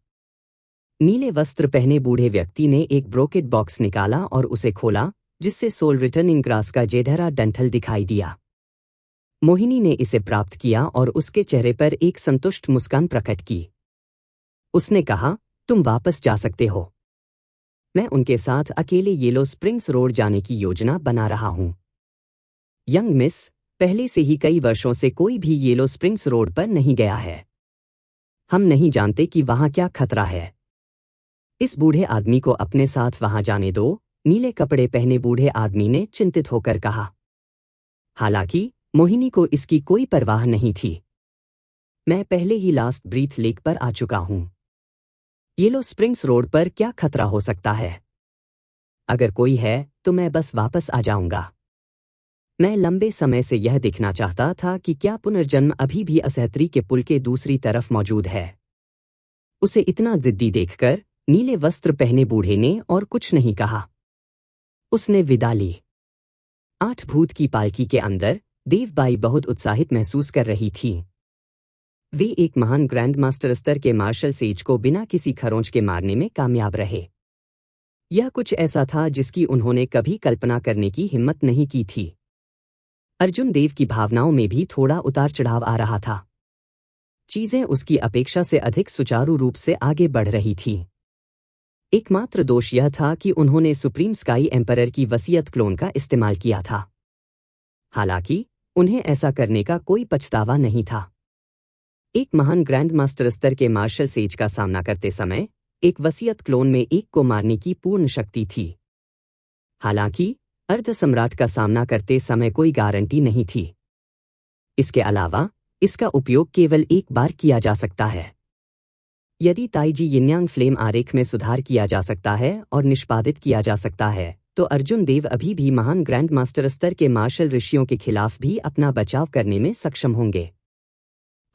Speaker 1: नीले वस्त्र पहने बूढ़े व्यक्ति ने एक ब्रोकेड बॉक्स निकाला और उसे खोला, जिससे सोल रिटर्निंग ग्रास का जेडहरा डंठल दिखाई दिया। मोहिनी ने इसे प्राप्त किया और उसके चेहरे पर एक संतुष्ट मुस्कान प्रकट की। उसने कहा, तुम वापस जा सकते हो। मैं उनके साथ अकेले येलो स्प्रिंग्स रोड जाने की योजना बना रहा हूं। यंग मिस, पहले से ही कई वर्षों से कोई भी येलो स्प्रिंग्स रोड पर नहीं गया है। हम नहीं जानते कि वहां क्या खतरा है। इस बूढ़े आदमी को अपने साथ वहां जाने दो, नीले कपड़े पहने बूढ़े आदमी ने चिंतित होकर कहा। हालांकि मोहिनी को इसकी कोई परवाह नहीं थी। मैं पहले ही लास्ट ब्रीथ लेक पर आ चुका हूं। येलो स्प्रिंग्स रोड पर क्या खतरा हो सकता है? अगर कोई है तो मैं बस वापस आ जाऊंगा। मैं लंबे समय से यह देखना चाहता था कि क्या पुनर्जन्म अभी भी असहत्री के पुल के दूसरी तरफ मौजूद है। उसे इतना जिद्दी देखकर नीले वस्त्र पहने बूढ़े ने और कुछ नहीं कहा। उसने विदा ली। 8 भूत की पालकी के अंदर देवबाई बहुत उत्साहित महसूस कर रही थी। वे एक महान ग्रैंड मास्टर स्तर के मार्शल सेज को बिना किसी खरोंच के मारने में कामयाब रहे। यह कुछ ऐसा था जिसकी उन्होंने कभी कल्पना करने की हिम्मत नहीं की थी। अर्जुन देव की भावनाओं में भी थोड़ा उतार चढ़ाव आ रहा था। चीजें उसकी अपेक्षा से अधिक सुचारू रूप से आगे बढ़ रही थीं। एकमात्र दोष यह था कि उन्होंने सुप्रीम स्काई एम्परर की वसीयत क्लोन का इस्तेमाल किया था। हालांकि उन्हें ऐसा करने का कोई पछतावा नहीं था। एक महान ग्रैंड मास्टर स्तर के मार्शल सेज का सामना करते समय एक वसीयत क्लोन में एक को मारने की पूर्ण शक्ति थी। हालांकि अर्ध सम्राट का सामना करते समय कोई गारंटी नहीं थी। इसके अलावा इसका उपयोग केवल एक बार किया जा सकता है। यदि ताइजी यिन्यांग फ्लेम आरेख में सुधार किया जा सकता है और निष्पादित किया जा सकता है तो अर्जुन देव अभी भी महान ग्रैंड मास्टर स्तर के मार्शल ऋषियों के खिलाफ भी अपना बचाव करने में सक्षम होंगे।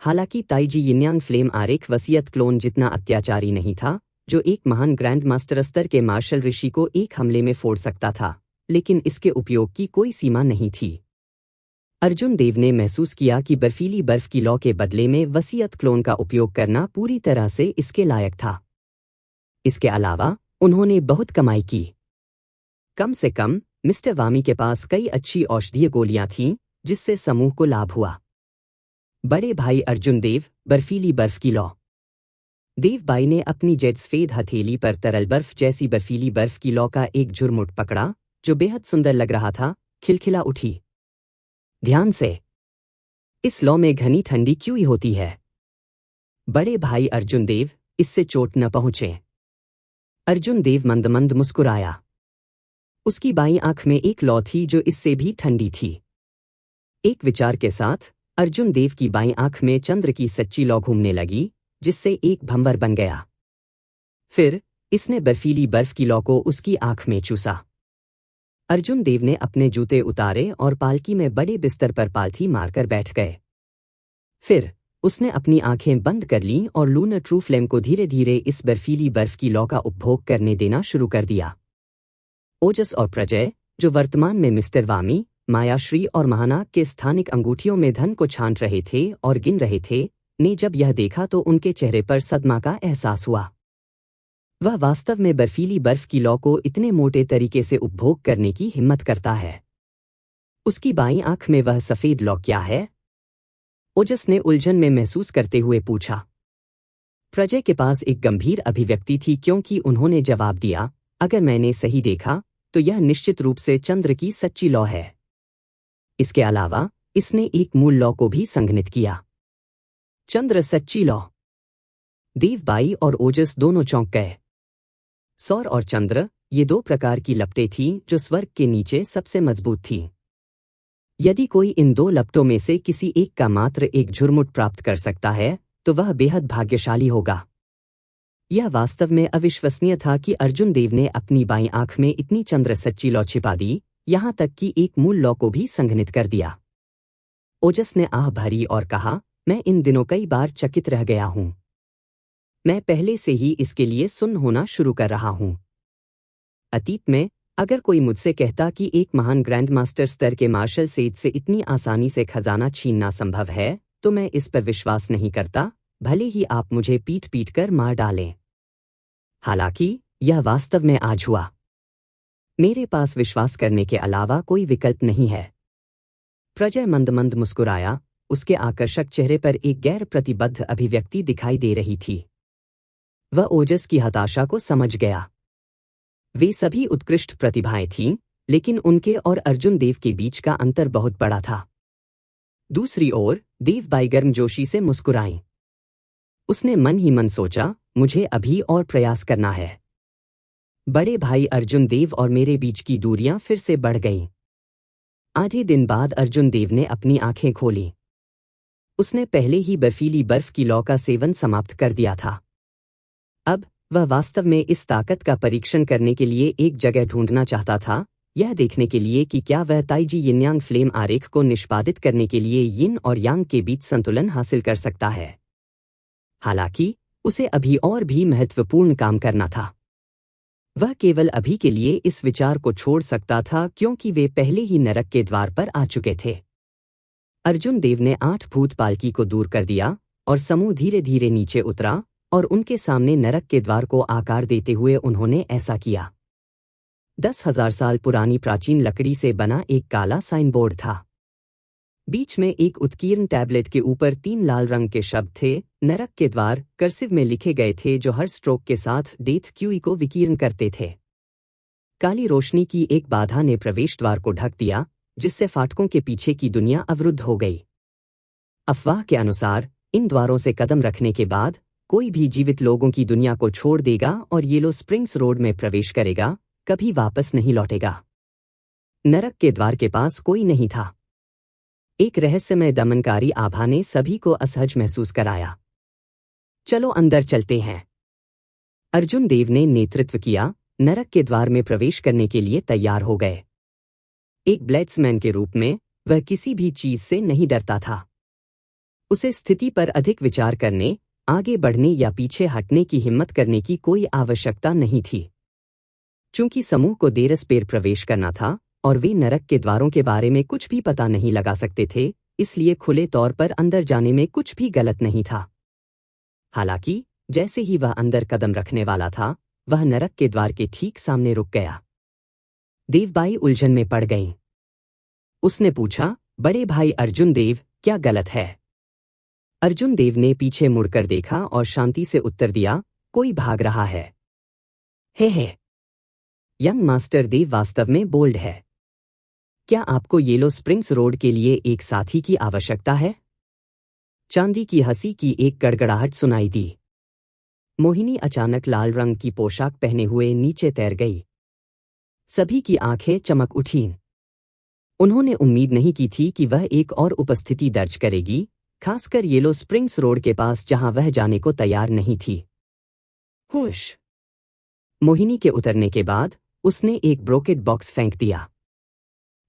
Speaker 1: हालांकि ताइजी यिन्यांग फ्लेम आरेख वसीयत क्लोन जितना अत्याचारी नहीं था जो एक महान ग्रैंड मास्टर स्तर के मार्शल ऋषि को एक हमले में फोड़ सकता था, लेकिन इसके उपयोग की कोई सीमा नहीं थी। अर्जुन देव ने महसूस किया कि बर्फीली बर्फ की लौ के बदले में वसीयत क्लोन का उपयोग करना पूरी तरह से इसके लायक था। इसके अलावा उन्होंने बहुत कमाई की। कम से कम मिस्टर वामी के पास कई अच्छी औषधीय गोलियां थीं जिससे समूह को लाभ हुआ। बड़े भाई अर्जुन देव, बर्फीली बर्फ की लौ। देवबाई ने अपनी जेट सफेद हथेली पर तरल बर्फ जैसी बर्फीली बर्फ की लौ का एक झुरमुट पकड़ा, जो बेहद सुंदर लग रहा था। खिलखिला उठी। ध्यान से। इस लौ में घनी ठंडी क्यों ही होती है? बड़े भाई अर्जुन देव, इससे चोट न पहुंचे। अर्जुन देव मंद मंद मुस्कुराया। उसकी बाईं आंख में एक लौ थी जो इससे भी ठंडी थी। एक विचार के साथ अर्जुन देव की बाईं आंख में चंद्र की सच्ची लौ घूमने लगी, जिससे एक भंवर बन गया। फिर इसने बर्फीली बर्फ की लौ को उसकी आंख में चूसा। अर्जुन देव ने अपने जूते उतारे और पालकी में बड़े बिस्तर पर पालथी मारकर बैठ गए। फिर उसने अपनी आंखें बंद कर लीं और लूनर ट्रू फ्लेम को धीरे धीरे इस बर्फीली बर्फ की लौ का उपभोग करने देना शुरू कर दिया। ओजस और प्रजय, जो वर्तमान में मिस्टर वामी, मायाश्री और महानाग के स्थानिक अंगूठियों में धन को छांट रहे थे और गिन रहे थे, ने जब यह देखा तो उनके चेहरे पर सदमा का एहसास हुआ। वह वास्तव में बर्फीली बर्फ की लौ को इतने मोटे तरीके से उपभोग करने की हिम्मत करता है। उसकी बाईं आंख में वह सफेद लौ क्या है? ओजस ने उलझन में महसूस करते हुए पूछा। प्रजय के पास एक गंभीर अभिव्यक्ति थी क्योंकि उन्होंने जवाब दिया, अगर मैंने सही देखा तो यह निश्चित रूप से चंद्र की सच्ची लौ है। इसके अलावा इसने एक मूल लौ को भी संघनित किया। चंद्र सच्ची लौ। देवबाई और ओजस दोनों चौंक गए। सौर और चंद्र, ये दो प्रकार की लपटें थीं जो स्वर्ग के नीचे सबसे मजबूत थीं। यदि कोई इन दो लपटों में से किसी एक का मात्र एक झुरमुट प्राप्त कर सकता है तो वह बेहद भाग्यशाली होगा। यह वास्तव में अविश्वसनीय था कि अर्जुन देव ने अपनी बाईं आंख में इतनी चंद्र सच्ची लौ छिपा दी, यहां तक कि एक मूल लौ को भी संघनित कर दिया। ओजस ने आह भरी और कहा, मैं इन दिनों कई बार चकित रह गया हूं। मैं पहले से ही इसके लिए सुन्न होना शुरू कर रहा हूं। अतीत में अगर कोई मुझसे कहता कि एक महान ग्रैंड मास्टर स्तर के मार्शल सेज से इतनी आसानी से खजाना छीनना संभव है, तो मैं इस पर विश्वास नहीं करता, भले ही आप मुझे पीट पीट कर मार डालें। हालांकि यह वास्तव में आज हुआ। मेरे पास विश्वास करने के अलावा कोई विकल्प नहीं है। प्रजय मंद मंद मुस्कुराया, उसके आकर्षक चेहरे पर एक गैर प्रतिबद्ध अभिव्यक्ति दिखाई दे रही थी। वह ओजस की हताशा को समझ गया। वे सभी उत्कृष्ट प्रतिभाएं थीं, लेकिन उनके और अर्जुन देव के बीच का अंतर बहुत बड़ा था। दूसरी ओर देवबाई गर्मजोशी से मुस्कुराईं। उसने मन ही मन सोचा, मुझे अभी और प्रयास करना है। बड़े भाई अर्जुन देव और मेरे बीच की दूरियां फिर से बढ़ गईं। आधे दिन बाद अर्जुन देव ने अपनी आंखें खोली। उसने पहले ही बर्फीली बर्फ की लौ का सेवन समाप्त कर दिया था। अब वह वास्तव में इस ताकत का परीक्षण करने के लिए एक जगह ढूंढना चाहता था, यह देखने के लिए कि क्या वह ताइजी यिन यांग फ्लेम आरेख को निष्पादित करने के लिए यिन और यांग के बीच संतुलन हासिल कर सकता है। हालांकि उसे अभी और भी महत्वपूर्ण काम करना था। वह केवल अभी के लिए इस विचार को छोड़ सकता था क्योंकि वे पहले ही नरक के द्वार पर आ चुके थे। अर्जुन देव ने 8 भूत पालकी को दूर कर दिया और समूह धीरे धीरे नीचे उतरा और उनके सामने नरक के द्वार को आकार देते हुए उन्होंने ऐसा किया। 10,000 साल पुरानी प्राचीन लकड़ी से बना एक काला साइन बोर्ड था। बीच में एक उत्कीर्ण टैबलेट के ऊपर 3 लाल रंग के शब्द थे, नरक के द्वार, कर्सिव में लिखे गए थे, जो हर स्ट्रोक के साथ डेथ क्यूई को विकीर्ण करते थे। काली रोशनी की एक बाधा ने प्रवेश द्वार को ढक दिया, जिससे फाटकों के पीछे की दुनिया अवरुद्ध हो गई। अफवाह के अनुसार इन द्वारों से कदम रखने के बाद कोई भी जीवित लोगों की दुनिया को छोड़ देगा और येलो स्प्रिंग्स रोड में प्रवेश करेगा, कभी वापस नहीं लौटेगा। नरक के द्वार के पास कोई नहीं था। एक रहस्यमय दमनकारी आभा ने सभी को असहज महसूस कराया। चलो अंदर चलते हैं। अर्जुन देव ने नेतृत्व किया, नरक के द्वार में प्रवेश करने के लिए तैयार हो गए। एक ब्लेड्समैन के रूप में वह किसी भी चीज से नहीं डरता था। उसे स्थिति पर अधिक विचार करने, आगे बढ़ने या पीछे हटने की हिम्मत करने की कोई आवश्यकता नहीं थी। चूंकि समूह को देरसपेर प्रवेश करना था और वे नरक के द्वारों के बारे में कुछ भी पता नहीं लगा सकते थे, इसलिए खुले तौर पर अंदर जाने में कुछ भी गलत नहीं था। हालांकि जैसे ही वह अंदर कदम रखने वाला था, वह नरक के द्वार के ठीक सामने रुक गया। देवबाई उलझन में पड़ गईं। उसने पूछा, बड़े भाई अर्जुन देव, क्या गलत है? अर्जुन देव ने पीछे मुड़कर देखा और शांति से उत्तर दिया, कोई भाग रहा है। हे। यंग मास्टर देव वास्तव में बोल्ड है। क्या आपको येलो स्प्रिंग्स रोड के लिए एक साथी की आवश्यकता है? चांदी की हंसी की एक गड़गड़ाहट सुनाई दी। मोहिनी अचानक लाल रंग की पोशाक पहने हुए नीचे तैर गई। सभी की आंखें चमक उठीं। उन्होंने उम्मीद नहीं की थी कि वह एक और उपस्थिति दर्ज करेगी, खासकर येलो स्प्रिंग्स रोड के पास जहां वह जाने को तैयार नहीं थी। होश। मोहिनी के उतरने के बाद उसने एक ब्रोकेड बॉक्स फेंक दिया।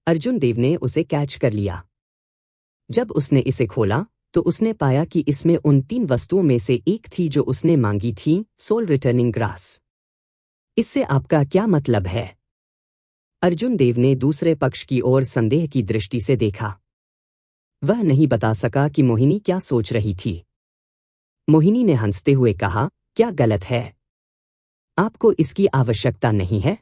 Speaker 1: अर्जुन देव ने उसे कैच कर लिया। जब उसने इसे खोला तो उसने पाया कि इसमें उन 3 वस्तुओं में से एक थी जो उसने मांगी थी, सोल रिटर्निंग ग्रास। इससे आपका क्या मतलब है? अर्जुन देव ने दूसरे पक्ष की ओर संदेह की दृष्टि से देखा। वह नहीं बता सका कि मोहिनी क्या सोच रही थी। मोहिनी ने हंसते हुए कहा, क्या गलत है? आपको इसकी आवश्यकता नहीं है?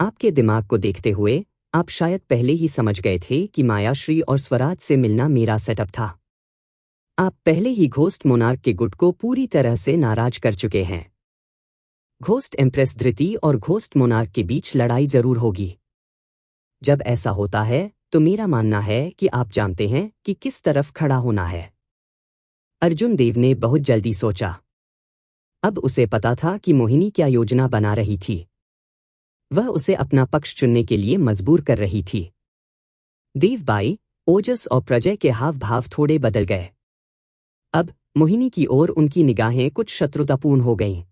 Speaker 1: आपके दिमाग को देखते हुए आप शायद पहले ही समझ गए थे कि मायाश्री और स्वराज से मिलना मेरा सेटअप था। आप पहले ही घोस्ट मोनार्क के गुट को पूरी तरह से नाराज कर चुके हैं। घोस्ट एम्प्रेस धृति और घोस्ट मोनार्क के बीच लड़ाई जरूर होगी। जब ऐसा होता है तो मेरा मानना है कि आप जानते हैं कि किस तरफ खड़ा होना है। अर्जुन देव ने बहुत जल्दी सोचा। अब उसे पता था कि मोहिनी क्या योजना बना रही थी। वह उसे अपना पक्ष चुनने के लिए मजबूर कर रही थी। देवबाई, ओजस और प्रजय के हाव भाव थोड़े बदल गए। अब मोहिनी की ओर उनकी निगाहें कुछ शत्रुतापूर्ण हो गईं।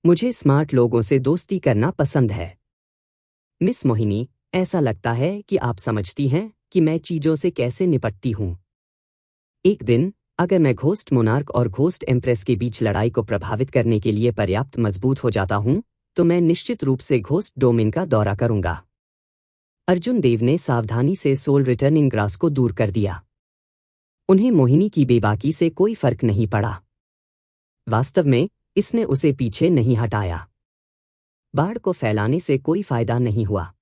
Speaker 1: मुझे स्मार्ट लोगों से दोस्ती करना पसंद है। मिस मोहिनी, ऐसा लगता है कि आप समझती हैं कि मैं चीजों से कैसे निपटती हूं। एक दिन अगर मैं घोस्ट मोनार्क और घोस्ट एम्प्रेस के बीच लड़ाई को प्रभावित करने के लिए पर्याप्त मजबूत हो जाता हूं, तो मैं निश्चित रूप से घोस्ट डोमेन का दौरा करूंगा। अर्जुन देव ने सावधानी से सोल रिटर्निंग ग्रास को दूर कर दिया। उन्हें मोहिनी की बेबाकी से कोई फर्क नहीं पड़ा। वास्तव में इसने उसे पीछे नहीं हटाया। बाढ़ को फैलाने से कोई फायदा नहीं हुआ।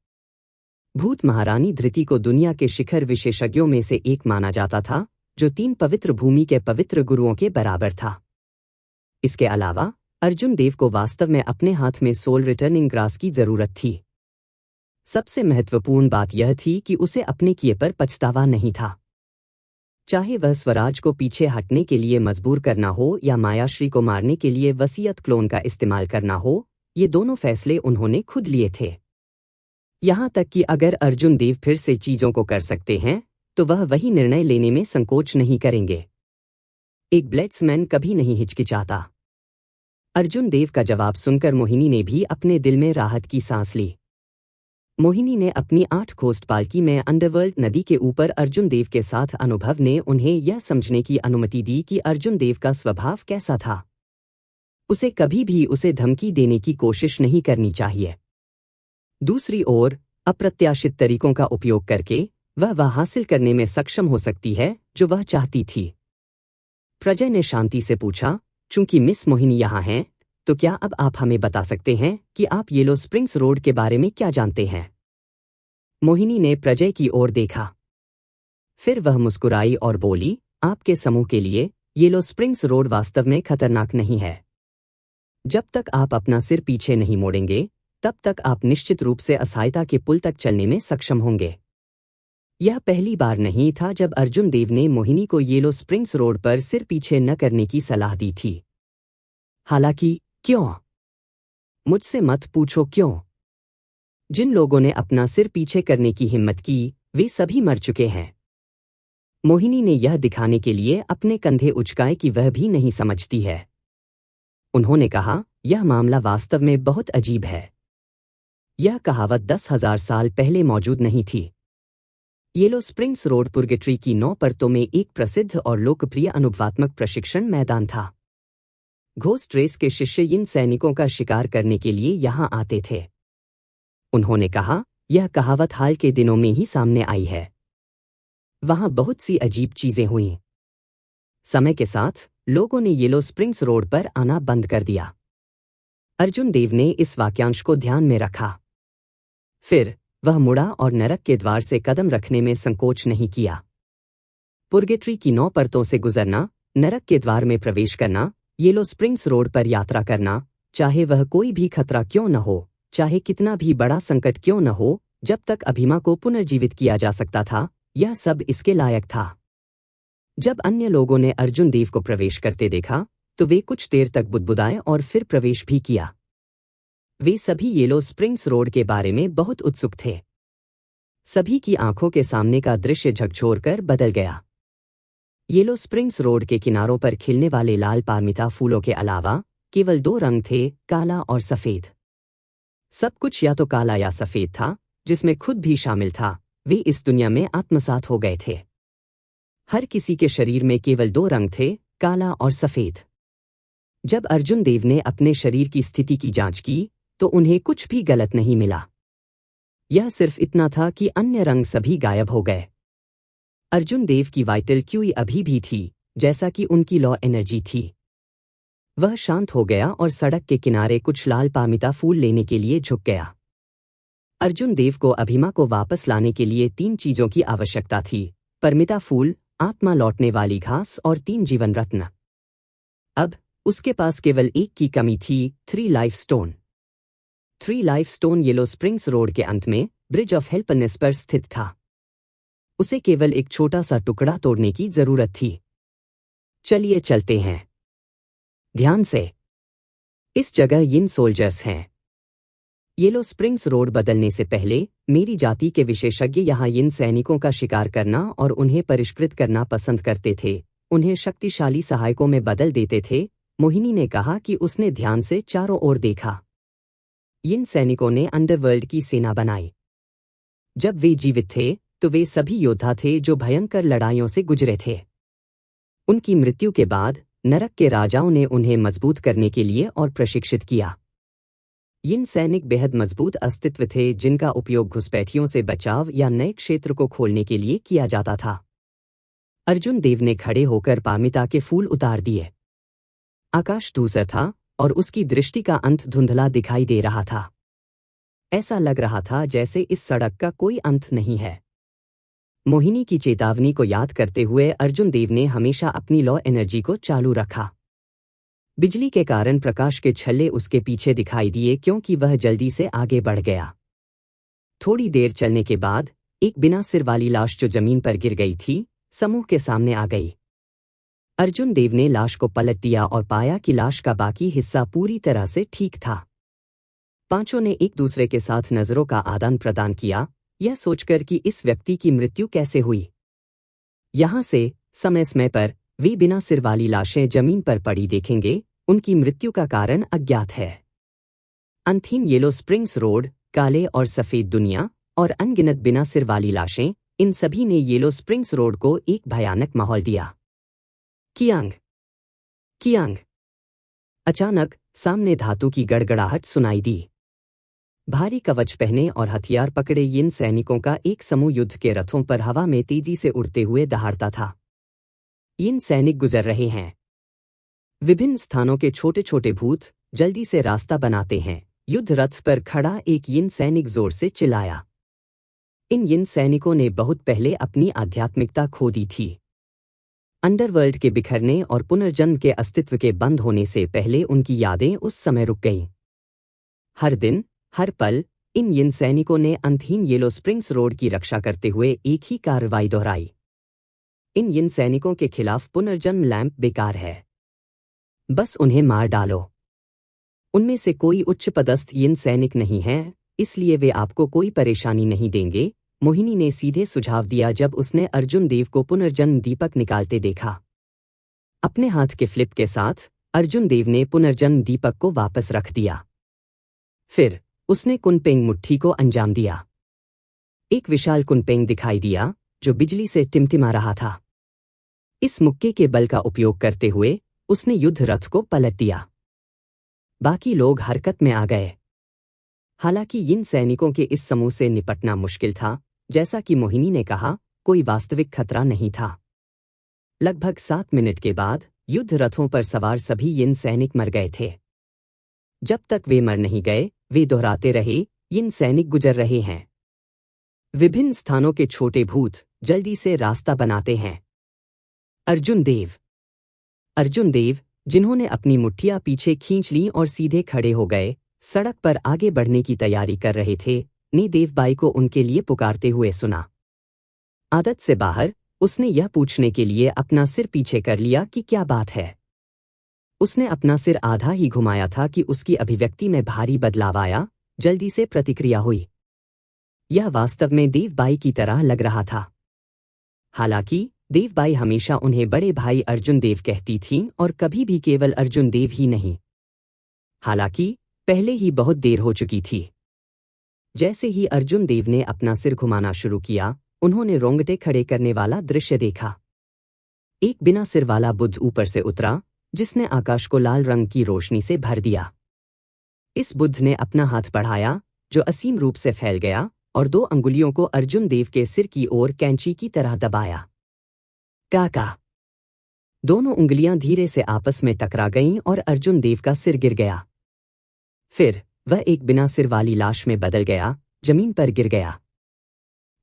Speaker 1: भूत महारानी धृति को दुनिया के शिखर विशेषज्ञों में से एक माना जाता था, जो 3 पवित्र भूमि के पवित्र गुरुओं के बराबर था। इसके अलावा अर्जुन देव को वास्तव में अपने हाथ में सोल रिटर्निंग ग्रास की जरूरत थी। सबसे महत्वपूर्ण बात यह थी कि उसे अपने किए पर पछतावा नहीं था। चाहे वह स्वराज को पीछे हटने के लिए मजबूर करना हो या मायाश्री को मारने के लिए वसीयत क्लोन का इस्तेमाल करना हो, ये दोनों फैसले उन्होंने खुद लिए थे। यहां तक कि अगर अर्जुन देव फिर से चीजों को कर सकते हैं तो वह वही निर्णय लेने में संकोच नहीं करेंगे। एक ब्लेड्समैन कभी नहीं हिचकिचाता। अर्जुन देव का जवाब सुनकर मोहिनी ने भी अपने दिल में राहत की सांस ली। मोहिनी ने अपनी 8 घोस्ट पालकी में अंडरवर्ल्ड नदी के ऊपर अर्जुन देव के साथ अनुभव ने उन्हें यह समझने की अनुमति दी कि अर्जुन देव का स्वभाव कैसा था। उसे कभी भी उसे धमकी देने की कोशिश नहीं करनी चाहिए। दूसरी ओर अप्रत्याशित तरीकों का उपयोग करके वह हासिल करने में सक्षम हो सकती है जो वह चाहती थी। प्रजय ने शांति से पूछा, चूंकि मिस मोहिनी यहाँ हैं, तो क्या अब आप हमें बता सकते हैं कि आप येलो स्प्रिंग्स रोड के बारे में क्या जानते हैं? मोहिनी ने प्रजय की ओर देखा। फिर वह मुस्कुराई और बोली, आपके समूह के लिए येलो स्प्रिंग्स रोड वास्तव में खतरनाक नहीं है। जब तक आप अपना सिर पीछे नहीं मोड़ेंगे, तब तक आप निश्चित रूप से असहायता के पुल तक चलने में सक्षम होंगे। यह पहली बार नहीं था जब अर्जुन देव ने मोहिनी को येलो स्प्रिंग्स रोड पर सिर पीछे न करने की सलाह दी थी। हालांकि क्यों? मुझसे मत पूछो क्यों। जिन लोगों ने अपना सिर पीछे करने की हिम्मत की, वे सभी मर चुके हैं। मोहिनी ने यह दिखाने के लिए अपने कंधे उचकाए कि वह भी नहीं समझती है। उन्होंने कहा, यह मामला वास्तव में बहुत अजीब है। यह कहावत 10,000 साल पहले मौजूद नहीं थी। येलो स्प्रिंग्स रोड पुर्गेट्री की 9 परतों में एक प्रसिद्ध और लोकप्रिय अनुभवात्मक प्रशिक्षण मैदान था। घोस्ट रेस के शिष्य इन सैनिकों का शिकार करने के लिए यहां आते थे। उन्होंने कहा, यह कहावत हाल के दिनों में ही सामने आई है। वहां बहुत सी अजीब चीजें हुईं। समय के साथ लोगों ने येलो स्प्रिंग्स रोड पर आना बंद कर दिया। अर्जुन देव ने इस वाक्यांश को ध्यान में रखा। फिर वह मुड़ा और नरक के द्वार से कदम रखने में संकोच नहीं किया। पुर्गेटरी की 9 परतों से गुजरना, नरक के द्वार में प्रवेश करना, येलो स्प्रिंग्स रोड पर यात्रा करना, चाहे वह कोई भी खतरा क्यों न हो, चाहे कितना भी बड़ा संकट क्यों न हो, जब तक अभिमा को पुनर्जीवित किया जा सकता था, यह सब इसके लायक था। जब अन्य लोगों ने अर्जुन देव को प्रवेश करते देखा, तो वे कुछ देर तक बुदबुदाए और फिर प्रवेश भी किया। वे सभी येलो स्प्रिंग्स रोड के बारे में बहुत उत्सुक थे। सभी की आंखों के सामने का दृश्य झकझोरकर बदल गया। येलो स्प्रिंग्स रोड के किनारों पर खिलने वाले लाल पारमिता फूलों के अलावा केवल 2 रंग थे, काला और सफेद। सब कुछ या तो काला या सफेद था, जिसमें खुद भी शामिल था। वे इस दुनिया में आत्मसात हो गए थे। हर किसी के शरीर में केवल 2 रंग थे, काला और सफेद। जब अर्जुन देव ने अपने शरीर की स्थिति की जांच की, तो उन्हें कुछ भी गलत नहीं मिला। यह सिर्फ इतना था कि अन्य रंग सभी गायब हो गए। अर्जुन देव की वाइटल क्यूई अभी भी थी, जैसा कि उनकी लॉ एनर्जी थी। वह शांत हो गया और सड़क के किनारे कुछ लाल पारमिता फूल लेने के लिए झुक गया। अर्जुन देव को अभिमा को वापस लाने के लिए 3 चीजों की आवश्यकता थी: परमिता फूल, आत्मा लौटने वाली घास और 3 जीवन रत्न। अब उसके पास केवल एक की कमी थी, 3 life stone. 3 life stone yellow springs road के अंत में ब्रिज ऑफ हेल्पनेस पर स्थित था। उसे केवल एक छोटा सा टुकड़ा तोड़ने की जरूरत थी। चलिए चलते हैं। ध्यान से। इस जगह यिन सोल्जर्स हैं। येलो स्प्रिंग्स रोड बदलने से पहले मेरी जाति के विशेषज्ञ यहाँ यिन सैनिकों का शिकार करना और उन्हें परिष्कृत करना पसंद करते थे, उन्हें शक्तिशाली सहायकों में बदल देते थे। मोहिनी ने कहा कि उसने ध्यान से चारों ओर देखा। यिन सैनिकों ने अंडरवर्ल्ड की सेना बनाई। जब वे जीवित थे, तो वे सभी योद्धा थे जो भयंकर लड़ाइयों से गुजरे थे। उनकी मृत्यु के बाद नरक के राजाओं ने उन्हें मजबूत करने के लिए और प्रशिक्षित किया। यिन सैनिक बेहद मजबूत अस्तित्व थे, जिनका उपयोग घुसपैठियों से बचाव या नए क्षेत्र को खोलने के लिए किया जाता था। अर्जुन देव ने खड़े होकर पारमिता के फूल उतार दिए। आकाश धूसर था और उसकी दृष्टि का अंत धुंधला दिखाई दे रहा था। ऐसा लग रहा था जैसे इस सड़क का कोई अंत नहीं है। मोहिनी की चेतावनी को याद करते हुए अर्जुन देव ने हमेशा अपनी लॉ एनर्जी को चालू रखा। बिजली के कारण प्रकाश के छल्ले उसके पीछे दिखाई दिए, क्योंकि वह जल्दी से आगे बढ़ गया। थोड़ी देर चलने के बाद एक बिना सिर वाली लाश जो जमीन पर गिर गई थी, समूह के सामने आ गई। अर्जुन देव ने लाश को पलट दिया और पाया कि लाश का बाकी हिस्सा पूरी तरह से ठीक था। पांचों ने एक दूसरे के साथ नजरों का आदान प्रदान किया, यह सोचकर कि इस व्यक्ति की मृत्यु कैसे हुई। यहां से समय समय पर वे बिना सिर वाली लाशें जमीन पर पड़ी देखेंगे। उनकी मृत्यु का कारण अज्ञात है। अनथीन येलो स्प्रिंग्स रोड, काले और सफेद दुनिया और अनगिनत बिना सिर वाली लाशें, इन सभी ने येलो स्प्रिंग्स रोड को एक भयानक माहौल दिया। कियांग, कियांग। अचानक सामने धातु की गड़गड़ाहट सुनाई दी। भारी कवच पहने और हथियार पकड़े यिन सैनिकों का एक समूह युद्ध के रथों पर हवा में तेजी से उड़ते हुए दहाड़ता था। यिन सैनिक गुजर रहे हैं। विभिन्न स्थानों के छोटे छोटे भूत जल्दी से रास्ता बनाते हैं। युद्ध रथ पर खड़ा एक यिन सैनिक जोर से चिल्लाया। इन यिन सैनिकों ने बहुत पहले अपनी आध्यात्मिकता खो दी थी। अंडरवर्ल्ड के बिखरने और पुनर्जन्म के अस्तित्व के बंद होने से पहले उनकी यादें उस समय रुक गईं। हर दिन, हर पल, इन यिन सैनिकों ने अंतहीन येलो स्प्रिंग्स रोड की रक्षा करते हुए एक ही कार्रवाई दोहराई। इन यिन सैनिकों के खिलाफ पुनर्जन्म लैंप बेकार है। बस उन्हें मार डालो। उनमें से कोई उच्च पदस्थ यिन सैनिक नहीं है, इसलिए वे आपको कोई परेशानी नहीं देंगे, मोहिनी ने सीधे सुझाव दिया जब उसने अर्जुन देव को पुनर्जन्म दीपक निकालते देखा। अपने हाथ के फ्लिप के साथ अर्जुन देव ने पुनर्जन्म दीपक को वापस रख दिया। फिर उसने कुनपेंग मुट्ठी को अंजाम दिया। एक विशाल कुनपेंग दिखाई दिया जो बिजली से टिमटिमा रहा था। इस मुक्के के बल का उपयोग करते हुए उसने युद्ध रथ को पलट दिया। बाकी लोग हरकत में आ गए। हालांकि यिन सैनिकों के इस समूह से निपटना मुश्किल था। जैसा कि मोहिनी ने कहा, कोई वास्तविक खतरा नहीं था। लगभग 7 मिनट के बाद युद्ध रथों पर सवार सभी यिन सैनिक मर गए थे। जब तक वे मर नहीं गए, वे दोहराते रहे, यिन सैनिक गुजर रहे हैं। विभिन्न स्थानों के छोटे भूत जल्दी से रास्ता बनाते हैं। अर्जुन देव। अर्जुन देव, जिन्होंने अपनी मुट्ठियां पीछे खींच लीं और सीधे खड़े हो गए, सड़क पर आगे बढ़ने की तैयारी कर रहे थे, ने देवबाई को उनके लिए पुकारते हुए सुना। आदत से बाहर उसने यह पूछने के लिए अपना सिर पीछे कर लिया कि क्या बात है। उसने अपना सिर आधा ही घुमाया था कि उसकी अभिव्यक्ति में भारी बदलाव आया, जल्दी से प्रतिक्रिया हुई। यह वास्तव में देवबाई की तरह लग रहा था। हालांकि देवबाई हमेशा उन्हें बड़े भाई अर्जुन देव कहती थीं और कभी भी केवल अर्जुन देव ही नहीं। हालांकि पहले ही बहुत देर हो चुकी थी। जैसे ही अर्जुन देव ने अपना सिर घुमाना शुरू किया, उन्होंने रोंगटे खड़े करने वाला दृश्य देखा। एक बिना सिर वाला बुद्ध ऊपर से उतरा, जिसने आकाश को लाल रंग की रोशनी से भर दिया। इस बुद्ध ने अपना हाथ बढ़ाया, जो असीम रूप से फैल गया, और 2 अंगुलियों को अर्जुन देव के सिर की ओर कैंची की तरह दबाया। काका। दोनों उंगलियां धीरे से आपस में टकरा गईं और अर्जुन देव का सिर गिर गया। फिर वह एक बिना सिर वाली लाश में बदल गया, जमीन पर गिर गया।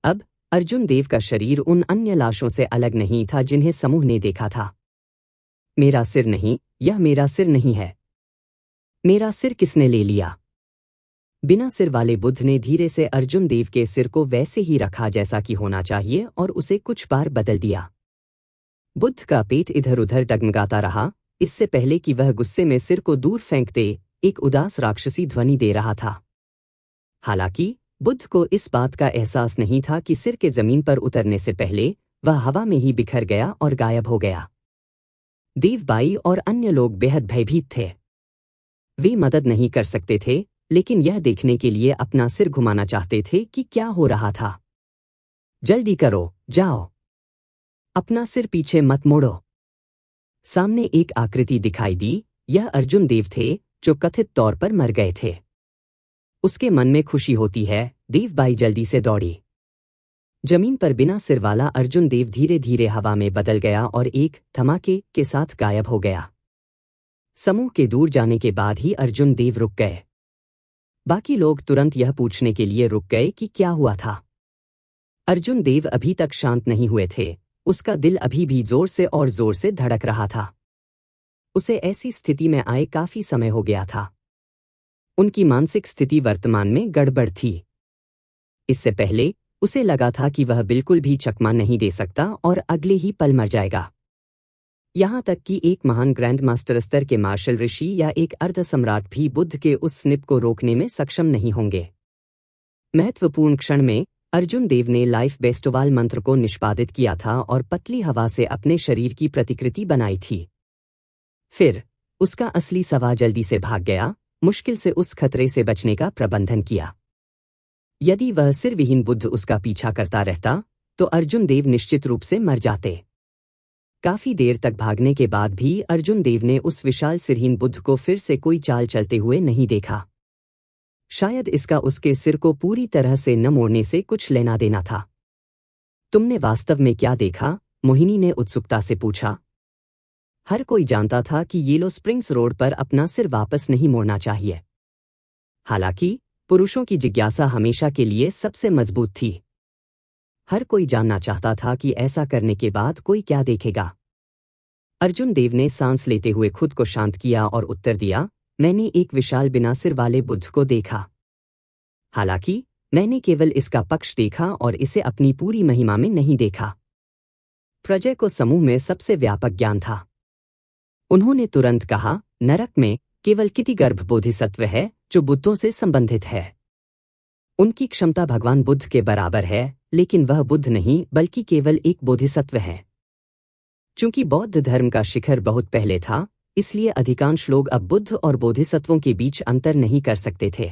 Speaker 1: अब अर्जुन देव का शरीर उन अन्य लाशों से अलग नहीं था जिन्हें समूह ने देखा था। मेरा सिर नहीं, यह मेरा सिर नहीं है। मेरा सिर किसने ले लिया? बिना सिर वाले बुद्ध ने धीरे से अर्जुन देव के सिर को वैसे ही रखा जैसा कि होना चाहिए और उसे कुछ बार बदल दिया। बुद्ध का पेट इधर उधर डगमगाता रहा, इससे पहले कि वह गुस्से में सिर को दूर फेंक दे, एक उदास राक्षसी ध्वनि दे रहा था। हालांकि बुद्ध को इस बात का एहसास नहीं था कि सिर के जमीन पर उतरने से पहले वह हवा में ही बिखर गया और गायब हो गया। देवबाई और अन्य लोग बेहद भयभीत थे। वे मदद नहीं कर सकते थे, लेकिन यह देखने के लिए अपना सिर घुमाना चाहते थे कि क्या हो रहा था। जल्दी करो, जाओ। अपना सिर पीछे मत मोड़ो। सामने एक आकृति दिखाई दी। यह अर्जुन देव थे, जो कथित तौर पर मर गए थे। उसके मन में खुशी होती है। देवबाई जल्दी से दौड़ी। जमीन पर बिना सिर वाला अर्जुन देव धीरे धीरे हवा में बदल गया और एक धमाके के साथ गायब हो गया। समूह के दूर जाने के बाद ही अर्जुन देव रुक गए। बाकी लोग तुरंत यह पूछने के लिए रुक गए कि क्या हुआ था। अर्जुन देव अभी तक शांत नहीं हुए थे। उसका दिल अभी भी जोर से और जोर से धड़क रहा था। उसे ऐसी स्थिति में आए काफी समय हो गया था। उनकी मानसिक स्थिति वर्तमान में गड़बड़ थी। इससे पहले उसे लगा था कि वह बिल्कुल भी चकमा नहीं दे सकता और अगले ही पल मर जाएगा। यहां तक कि एक महान ग्रैंड मास्टर स्तर के मार्शल ऋषि या एक अर्ध सम्राट भी बुद्ध के उस स्निप को रोकने में सक्षम नहीं होंगे। महत्वपूर्ण क्षण में अर्जुन देव ने लाइफ बेस्टोवाल मंत्र को निष्पादित किया था और पतली हवा से अपने शरीर की प्रतिकृति बनाई थी। फिर उसका असली सवा जल्दी से भाग गया, मुश्किल से उस खतरे से बचने का प्रबंधन किया। यदि वह सिरविहीन बुद्ध उसका पीछा करता रहता, तो अर्जुन देव निश्चित रूप से मर जाते। काफी देर तक भागने के बाद भी अर्जुन देव ने उस विशाल सिरहीन बुद्ध को फिर से कोई चाल चलते हुए नहीं देखा। शायद इसका उसके सिर को पूरी तरह से न मोड़ने से कुछ लेना देना था। तुमने वास्तव में क्या देखा? मोहिनी ने उत्सुकता से पूछा। हर कोई जानता था कि येलो स्प्रिंग्स रोड पर अपना सिर वापस नहीं मोड़ना चाहिए। हालांकि पुरुषों की जिज्ञासा हमेशा के लिए सबसे मजबूत थी। हर कोई जानना चाहता था कि ऐसा करने के बाद कोई क्या देखेगा। अर्जुन देव ने सांस लेते हुए खुद को शांत किया और उत्तर दिया, मैंने एक विशाल बिना सिर वाले बुद्ध को देखा। हालांकि मैंने केवल इसका पक्ष देखा और इसे अपनी पूरी महिमा में नहीं देखा। प्रजय को समूह में सबसे व्यापक ज्ञान था। उन्होंने तुरंत कहा, नरक में केवल कितिगर्भ बोधिसत्व है जो बुद्धों से संबंधित है। उनकी क्षमता भगवान बुद्ध के बराबर है, लेकिन वह बुद्ध नहीं बल्कि केवल एक बोधिसत्व है। चूंकि बौद्ध धर्म का शिखर बहुत पहले था, इसलिए अधिकांश लोग अब बुद्ध और बोधिसत्वों के बीच अंतर नहीं कर सकते थे।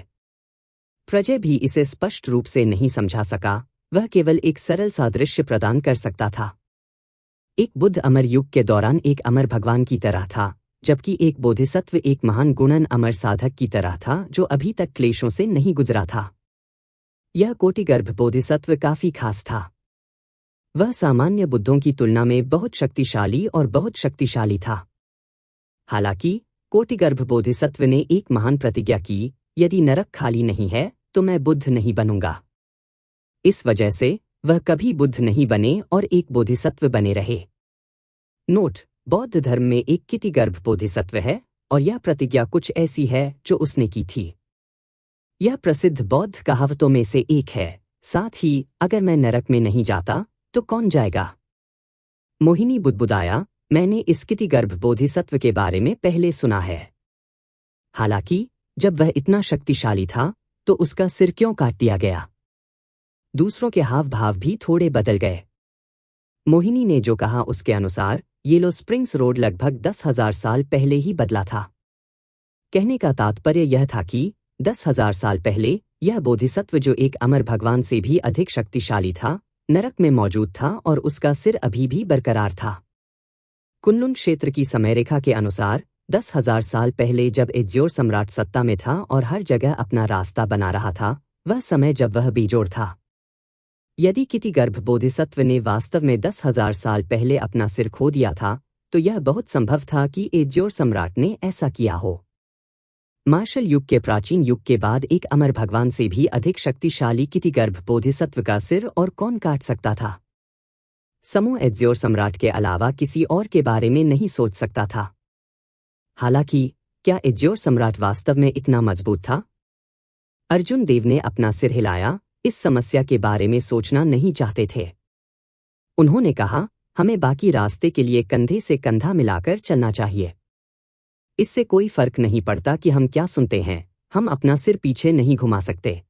Speaker 1: प्रजय भी इसे स्पष्ट रूप से नहीं समझा सका, वह केवल एक सरल सादृश्य प्रदान कर सकता था। एक बुद्ध अमर युग के दौरान एक अमर भगवान की तरह था, जबकि एक बोधिसत्व एक महान गुणन अमर साधक की तरह था जो अभी तक क्लेशों से नहीं गुजरा था। यह कोटिगर्भ बोधिसत्व काफी खास था। वह सामान्य बुद्धों की तुलना में बहुत शक्तिशाली और बहुत शक्तिशाली था। हालांकि कोटिगर्भ बोधिसत्व ने एक महान प्रतिज्ञा की, यदि नरक खाली नहीं है तो मैं बुद्ध नहीं बनूंगा। इस वजह से वह कभी बुद्ध नहीं बने और एक बोधिसत्व बने रहे। नोट: बौद्ध धर्म में एक कितिगर्भ बोधिसत्व है और यह प्रतिज्ञा कुछ ऐसी है जो उसने की थी। यह प्रसिद्ध बौद्ध कहावतों में से एक है। साथ ही अगर मैं नरक में नहीं जाता तो कौन जाएगा? मोहिनी बुदबुदाया, मैंने इस कितिगर्भ बोधिसत्व के बारे में पहले सुना है। हालांकि जब वह इतना शक्तिशाली था तो उसका सिर क्यों काट दिया गया? दूसरों के हाव भाव भी थोड़े बदल गए। मोहिनी ने जो कहा उसके अनुसार येलो स्प्रिंग्स रोड लगभग 10,000 साल पहले ही बदला था। कहने का तात्पर्य यह था कि 10,000 साल पहले यह बोधिसत्व, जो एक अमर भगवान से भी अधिक शक्तिशाली था, नरक में मौजूद था और उसका सिर अभी भी बरकरार था। कुनलुन क्षेत्र की समयरेखा के अनुसार 10,000 साल पहले जब एज्योर सम्राट सत्ता में था और हर जगह अपना रास्ता बना रहा था, वह समय जब वह बेजोड़ था। यदि कितिगर्भ बोधिसत्व ने वास्तव में 10,000 साल पहले अपना सिर खो दिया था तो यह बहुत संभव था कि एज्योर सम्राट ने ऐसा किया हो। मार्शल युग के प्राचीन युग के बाद एक अमर भगवान से भी अधिक शक्तिशाली कितिगर्भ बोधिसत्व का सिर और कौन काट सकता था? समूह एज्योर सम्राट के अलावा किसी और के बारे में नहीं सोच सकता था। हालांकि क्या एज्योर सम्राट वास्तव में इतना मजबूत था? अर्जुन देव ने अपना सिर हिलाया, इस समस्या के बारे में सोचना नहीं चाहते थे। उन्होंने कहा, हमें बाकी रास्ते के लिए कंधे से कंधा मिलाकर चलना चाहिए। इससे कोई फर्क नहीं पड़ता कि हम क्या सुनते हैं, हम अपना सिर पीछे नहीं घुमा सकते।